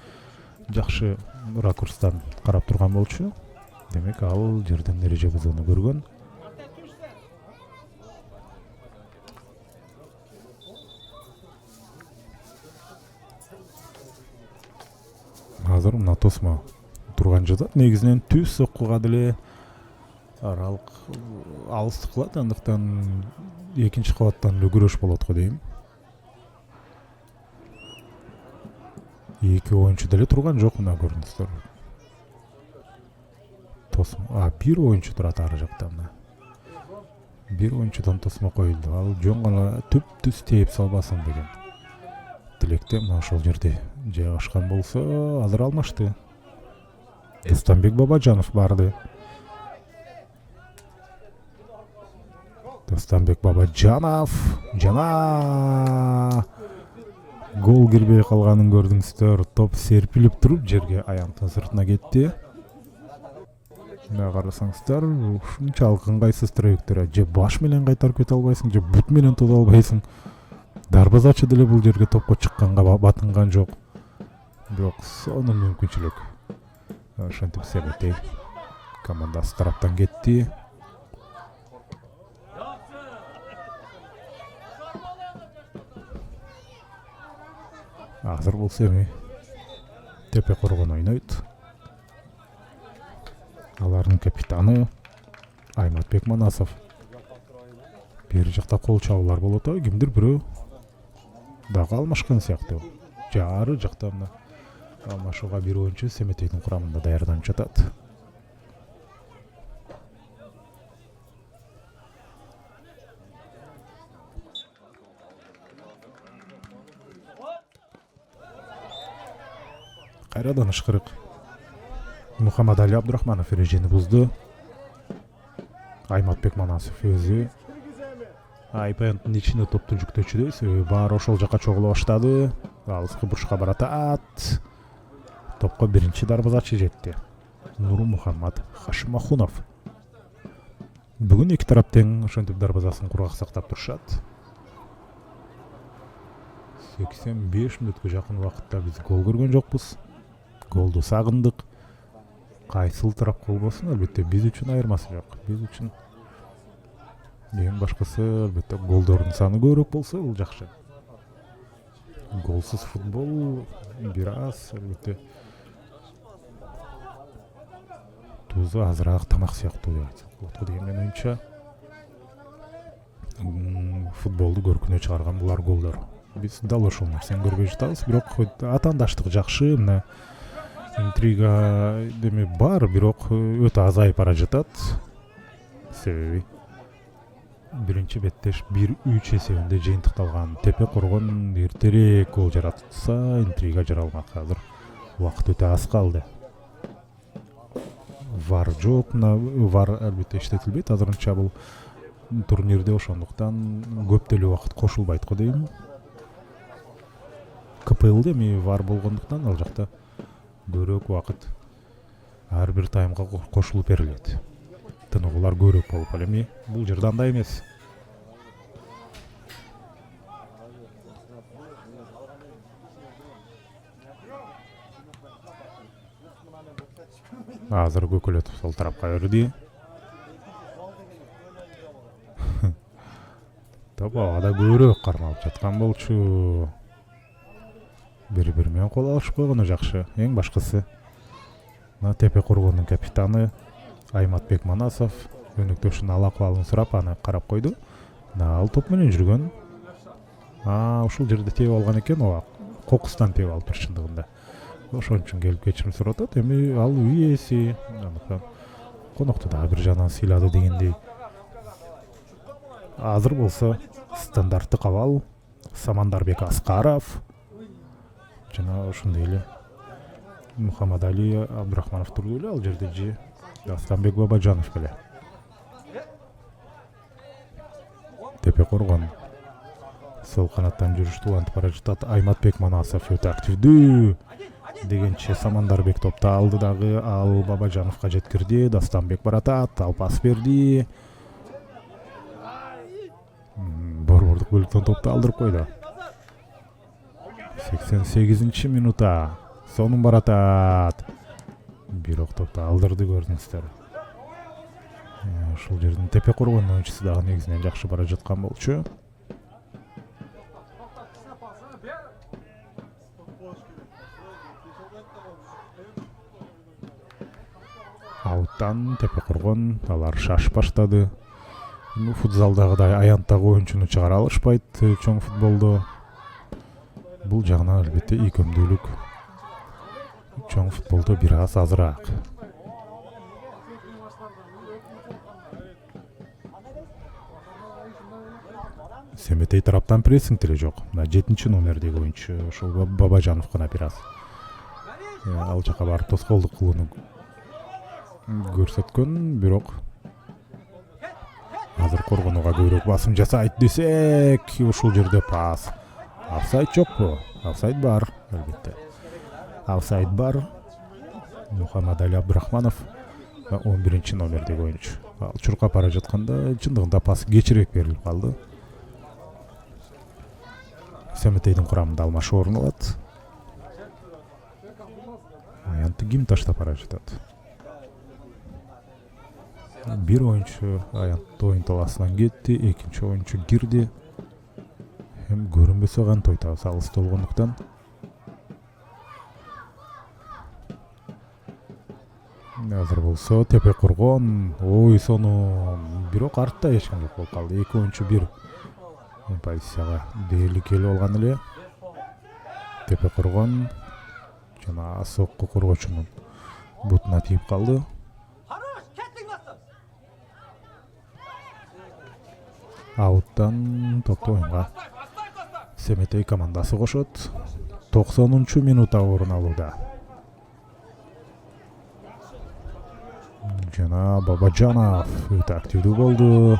жакшы ракурстан карап турган болчу. Демек ал жерден эреже бузууну көргөн. Азыр мына тосмо турган жатат. Негизинен түз соккуга деле аралык алыстык кылат, андыктан экинчи кабаттан эле күрөш болот го дейм. Эки оюнчу деле турган жок, мына көрүнүңүздөр. Тосмо, бир оюнчу турат ары жакта мына. Бир оюнчудан тосмо коюлду. Ал жөн гана түп-түз тээп салбасын деген тилекте мына ошол жерде жайгашкан болсо, азыр алмашты. Дастамбек Бабажанов барды. Дастамбек Бабажанов жана гол кирбей калганын көрдүңүздөр. Топ серпилип туруп жерге аянттын сыртына кетти. Мына карасаңыздар, ушунчалык ыңгайсыз тректору же баш менен кайтарып кете албайсың, же бут менен тута албайсың. Дарбазачы деле бул жерге топко чыкканга батынган жок. Бирок сонун мүмкүнчүлүк. Ошентип себеттей командасы тараптан кетти. Азыр болсо эми Тепе Коргон ойнойт. Алардын капитаны Айматбек Манасов. Бери жакта кол чабуулар болот, кимдир бирөө дагы алмашкан сыяктуу. Жары жакта мына алмашууга бир оюнчу Семетейдин курамында даярданып жатат. Кайрадан ышкырык. Мухаммадали Абдурахманов эрежени бузду. Айматбек Манасов өзү айпанттын ичине топту жүктөчүдөй, себеби баары ошол жака чогула баштады. Алыскы бурчка баратат. Топко биринчи дарбазачы жетти. Нуру Мухаммад Хашимахунов. Бүгүн эки тарап тең ошентип дарбазасын кургак сактап турушат. 85 мүнөткө жакын убакытта биз гол көргөн жокпуз. Голду сагындык. Кайсыл тарап болбосун, албетте биз үчүн айырмасы жок. Биз үчүн эң башкысы албетте голдордун саны көбүрөөк болсо бул жакшы. Голсуз футбол бир аз албетте тузу азыраак тамак сыяктуу деп айтсак болот деген менин оюмча. Футболду көркүнө чыгарган булар голдор. Биз дал ошол нерсени көрбөй жатабыз, бирок атаандаштык жакшы, мына интрига деме бар, бирок өтө азайып бара жатат. Себеби биринчи беттеш 1-3 эсебинде жыйынтыкталган. Тепе Коргон эртерээк гол жаратса, интрига жаралмак. Азыр убакыт өтө аз калды. Вар жок, вар албетте иштетилбейт азырынча бул турнирде, ошондуктан көп деле убакыт кошулбайт го дейм. КПЛде эми вар болгондуктан ал жакта көбүрөөк убакыт ар бир таймга кошулуп берилет. Тыныгуулар көбүрөөк болуп, ал эми бул жерде андай эмес. Азыр Көкөлөтов сол тарапка өрдү. Табада көбүрөөк кармалып жаткан болчу. Бири-бири менен кол алышып койгону жакшы. Эң башкысы мына Тепе Коргондун капитаны Айматбек Манасов өнөктөшүнүн ал акыбалын сурап, аны карап койду. Ал топ менен жүргөн. Ушул жерде тээп алган экен, ооба. Кокустан тээп алыптыр чындыгында. Ошон үчүн келип кечирим сурап атат. Эми ал үй ээси, конокту дагы бир жагынан сыйлады дегендей. Азыр болсо стандарттык абал Самандарбек Аскаров жана ошондой эле Мухаммадали Абдурахманов турду эле ал жерде, же Дастамбек Бабажанов беле. Тепе Коргон сол канаттан жүрүштү улантып бара жатат. Айматбек Манасов өтө активдүү дегенче Самандарбек топто алды дагы, ал Бабажановго жеткирди. Дастамбек баратат, ал пас берди. Борбордук бөлүктөн топто алдырып койду. 88 минута. Сонун баратат. Бирок топто алдырды, көрдүңүздөр. Ушул жердин Тепе Коргондун оюнчусу дагы негизинен жакшы бара жаткан болчу. Ауттан Тепе Коргон алар шашып баштады. Футзалдагыдай аянттагы оюнчуну чыгара алышпайт чоң футболдо. Бул жагынан албетте ийкөмдүүлүк чоң футболдо бир аз азыраак. Семетей тараптан прессинг деле жок. Мына 7-чи номердеги оюнчу ошол Бабажанов гана бир аз ал жака барып тоскоолдук кылууну көрсөткөн, бирок азыр Коргонуга көбүрөөк басым жасайт десек, ушул жерде пас. Офсайд жокпу? Офсайд бар, албетте. Офсайд бар. Мухаммадали Абдурахманов 11-чи номердеги оюнчу. Ал чуркап бара жатканда чындыгында пас кечирээк берилип калды. Семетейдин курамында алмашуу орун алат. Аянтты ким таштап бара жатат? Бир оюнчу аянтты оюн талаасынан кетти, экинчи оюнчу кирди. Hem көрүнбөсө кантип айтабыз, алыста болгондуктан. Азыр болсо Тепе Коргон, ой сону бирок артта эч ким жок болуп калды. Эки оюнчу бир позицияга дээрлик келип алган эле. Тепе Коргон жана сокку коргоочунун бутуна тийип калды. Ауттан топту оюнга Семетей командасы кошот. 90-чу минутта орун алууда. Жана Бабажанов өтө активдүү болду.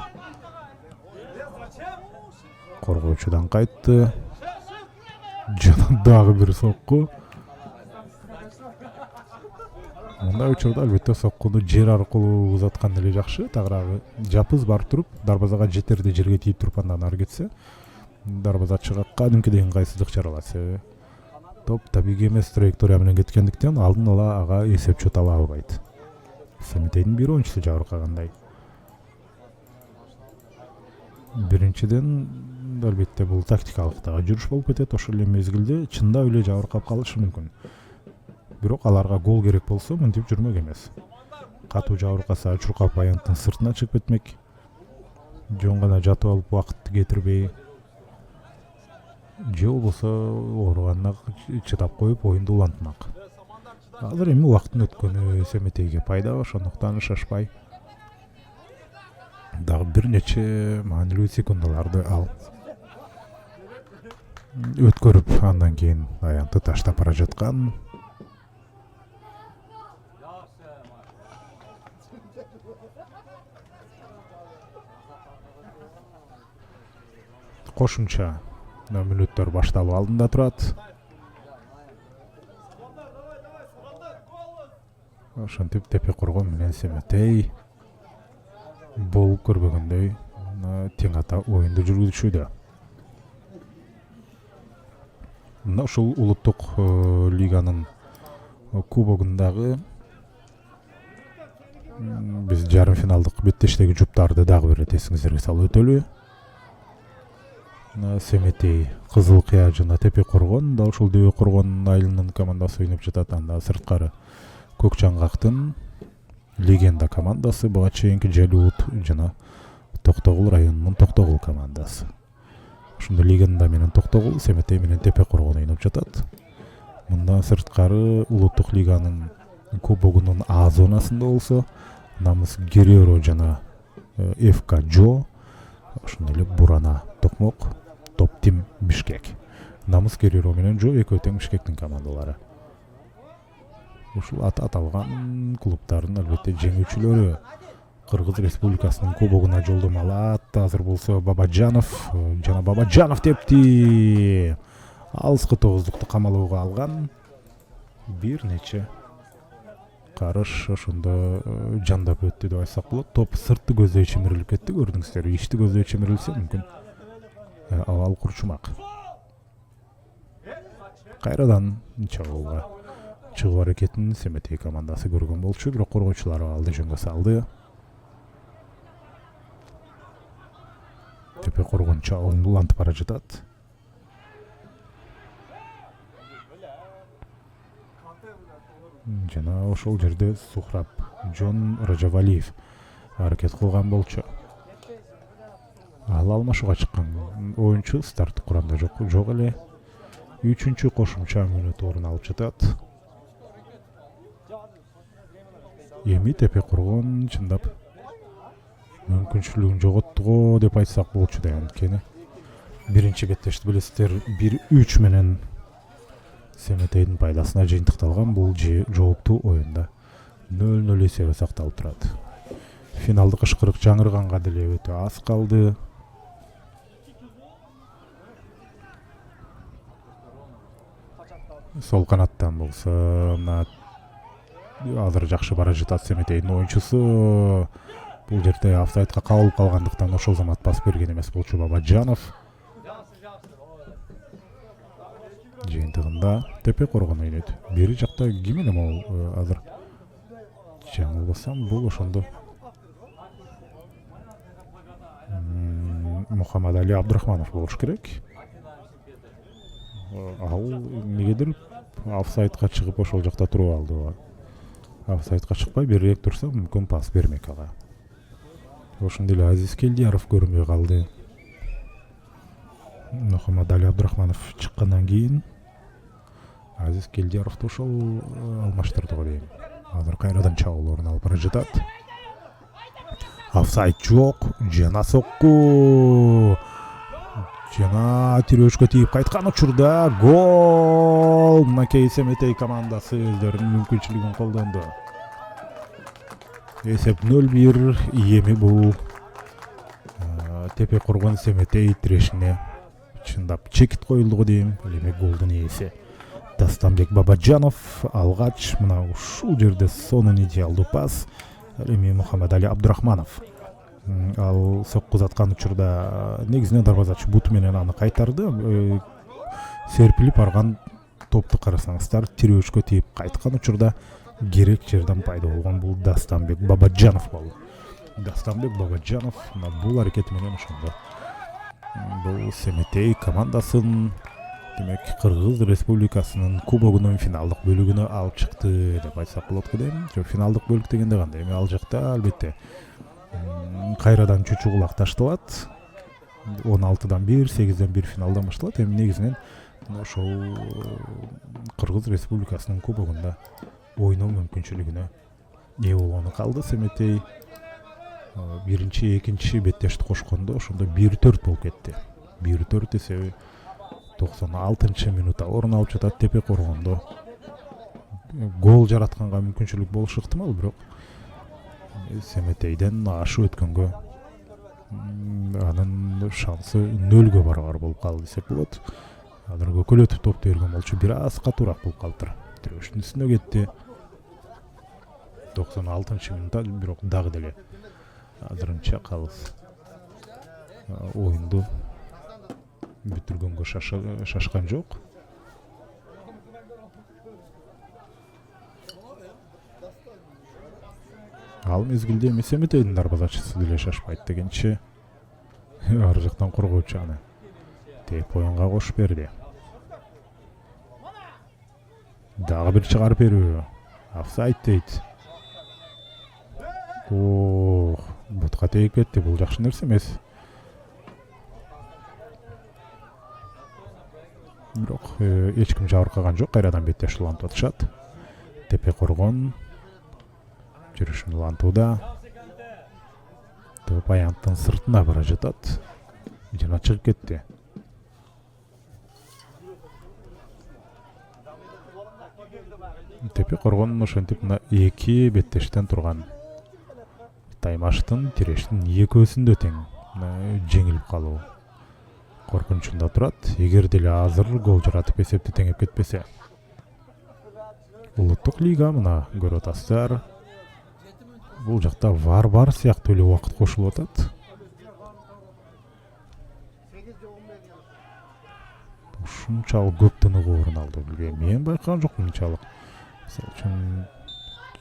Коргоочудан кайтты. Жана дагы бир сокку. Мындай учурда албетте соккуну жер аркылуу узаткан эле жакшы. Тагыраагы жапыз барып туруп, дарбазага жетерде жерге тийип туруп андан ары кетсе, дарбазачыга кадимкидей ыңгайсыздык жаралат. Топ табигый эмес траектория менен кеткендиктен алдын ала ага эсеп чот ала албайт. Семетейдин бир оюнчусу жабыркагандай. Биринчиден, албетте бул тактикалык дагы жүрүш болуп кетет. Ошол эле мезгилде чындап эле жабыркап калышы мүмкүн. Бирок аларга гол керек болсо мынтип жүрмөк эмес. Катуу жабыркаса чуркап аянттын сыртына чыгып кетмек. Жөн гана жатып алып убакытты кетирбей, же болбосо ооруганына чыдап коюп оюнду улантмак. Азыр эми убакыттын өткөнү Семетейге пайда, ошондуктан шашпай дагы бир нече маанилүү секундаларды ал өткөрүп, андан кийин аянтты таштап бара жаткан. Кошумча мүнөттөр башталуу алдында турат. Ошентип Тепе Коргон менен Семетей болуп көрбөгөндөй тең ата оюнду жүргүзүшүүдө. Мына ушул улуттук лиганын кубогундагы биз жарым финалдык беттештеги жуптарды дагы бир эсиңиздерге салып өтөлү. Семетей Кызыл Кыя жана Тепе Коргон, да ушул Тепе Коргон айылынын командасы ойноп жатат. Анда сырткары Көк Жаңгактын легенда командасы, буга чейинки Жалуут жана Токтогул районунун Токтогул командасы. Ошондо легенда менен Токтогул, Семетей менен Тепе Коргон ойноп жатат. Мындан сырткары улуттук лиганын кубогунун А зонасында болсо Намыс Гереро жана ФК Жо, ошондой эле Бурана Токмок, Топтим Бишкек. Намыс Гереро менен Жо экөө тең Бишкектин командалары. Ушул аталган клубтардын албетте жеңүүчүлөрү Кыргыз Республикасынын кубогуна жолдомо алат. Азыр болсо Бабажанов жана Бабажанов тепти. Алыскы тогуздукту камалоого алган. Бир нече карыш ошондо жандап өттү деп айтсак болот. Топ сыртты көздөй чимирилип кетти, көрдүңүздөр. Ичти көздөй чимирилсе мүмкүн абал курчумак. Кайрадан чабуулга чыгуу аракетин Семетей командасы көргөн болчу, бирок коргоочулар алды жөнгө салды. Тепе Коргон чабуулду улантып бара жатат. Жана ошол жерде Сухраб Жон Ражавалиев аракет кылган болчу. Ал алмашууга чыккан оюнчу старттык курамда жок эле. 3-чү кошумча мүнөт орун алып жатат. Эми Тепе Коргон чындап мүмкүнчүлүгүн жоготтуго деп айтсак болчу да, анткени биринчи беттешти билесиздер 1-3 менен Семетейдин пайдасына жыйынтыкталган бул жооптуу оюнда 0-0 эсеби сакталып турат. Финалдык ышкырык жаңырганга деле өтө аз калды. Сол канаттан болсо мына азыр жакшы бара жатат Семетейдин оюнчусу. Бул жерде офсайдка кабылып калгандыктан ошол замат пас берген эмес болчу Бабаджанов. Жыйынтыгында Тепе Коргон ойнойт. Бери жакта ким эле могул азыр жаңылбасам бул ошондо Мухаммадали Абдурахманов болуш керек. Ал эмнегедир офсайдка чыгып ошол жакта туруп алды. Офсайдка чыкпай берирээк турса мүмкүн пас бермек ага. Ошондой эле Азиз Келдияров көрүнбөй калды. Мухаммадали Абдурахманов чыккандан кийин Азиз Келдияровду ошол алмаштырды го дейм. Азыр кайрадан чабуул орун алып бара жатат. Офсайд жок, жана сокку. Жана тирөөчкө тийип кайткан учурда гол. Мынакей Семетей командасы өздөрүнүн мүмкүнчүлүгүн колдонду. Эсеп 0-1. Эми бул Тепе Коргон Семетей тирешине чындап чекит коюлду го дейм. Эми голдун ээси Дастанбек Бабаджанов алгач мына ушул жерде сонун идеалдуу пас. Эми Мухаммадали Абдурахманов ал соккузаткан учурда негизинен дарбазачы бут менен аны кайтарды. Серпилип барган топту карасаңыздар тирөөчкө тийип кайткан учурда керек жерден пайда болгон бул Дастанбек Бабаджанов болду. Дастанбек Бабаджанов бул аракети менен ошондо бул Семетей командасын демек Кыргыз Республикасынын кубогунун финалдык бөлүгүнө алып чыкты деп айтсак болот го дейм. Финалдык бөлүк дегенде кандай? Эми ал жакта албетте кайрадан чучу кулак ташталат. 16-дан 1, 8-ден 1 финалдан башталат. Эми негизинен ошол Кыргыз Республикасынын кубогунда ойноо мүмкүнчүлүгүнө ээ болгону калды. Семетей биринчи, экинчи беттешти кошкондо ошондо 1-4 болуп кетти. 1-4 эсеби 96-мүнөттө орун алып жатат. Тепе Коргондо гол жаратканга мүмкүнчүлүк болушу ыктымал, бирок Семетейден ашып өткөнгө анын шансы 0-гө барабар болуп калды десек болот. Азыр көкөлөтүп топту берген болчу, бир аз катуураак болуп калыптыр. Тирөөчтүн үстүнө кетти. 96-мүнөттө бирок дагы деле азырынча калыс оюнду бүтүргөнгө шашкан жок. Ал мезгилде эми Семетейдин дарбазачысы деле шашпайт дегенчи ар жактан коргоочу аны теп оюнга кошуп берди. Дагы бир чыгарып берүү. Офсайд дейт. Бутка тейип кетти. Бул жакшы нерсе эмес. Бирок эч ким жабыркаган жок. Кайрадан беттеш улантып атышат. Тепе Коргон жүрүшүн улантууда. Топ аянттын сыртына бара жатат. Жана чыгып кетти. Тепе Коргон ошентип мына эки беттештен турган Таймаштын, Тирештин экөөсүндө тең жеңилип калуу коркунучунда турат. Эгер деле азыр гол жаратып эсепти теңеп кетпесе. Улуттук лига мына көрүп атасыздар. Бул жакта бар сыяктуу эле убакыт кошулуп атат. Ушунчалык көп тыныгуу орун алды. Мен байкаган жокмун мынчалык. Мисалы үчүн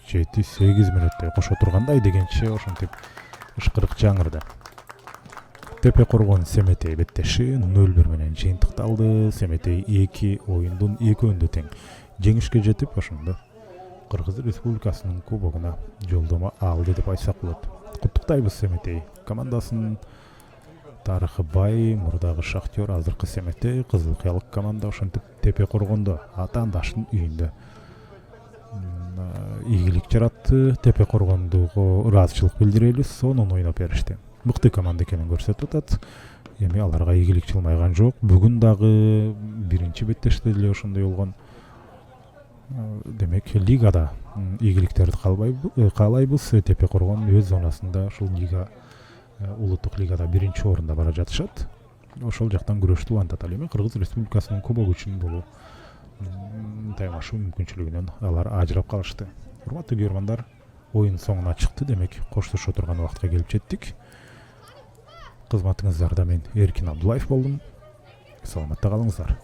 7-8 мүнөттөй кошо тургандай дегенче ошентип ышкырык жаңырды. Тепе Коргон Семетей беттеши 0-1 менен жыйынтыкталды. Семетей 2 оюндун экөөндө тең жеңишке жетип ошондо Кыргыз Республикасынын кубогуна жолдомо алды деп айтсак болот. Куттуктайбыз Семетей командасын. Тарыхы бай, мурдагы Шахтер, азыркы Семетей кызыл кыялык команда ошентип Тепе Коргондо атаандаштын үйүндө ийгилик жаратты. Тепе Коргондого ыраазычылык билдирелиз, сонун ойноп беришти. Мыкты команда экенин көрсөтүп атат. Эми аларга ийгилик чылмайган жок. Бүгүн дагы биринчи беттеште эле ошондой болгон. Демек лигада ийгиликтерди каалайбыз. Тепе Коргон өз зонасында ушул лига улуттук лигада биринчи орунда бара жатышат. Ошол жактан күрөштү улантат. Эми Кыргыз Республикасынын кубогу үчүн бул таймашуу мүмкүнчүлүгүнөн алар ажырап калышты. Урматтуу көрөрмандар, оюн соңуна чыкты. Демек коштошо турган убакытка келип жеттик. Кызматыңыздарда мен Эркин Абдуллаев болдум. Саламатта калыңыздар.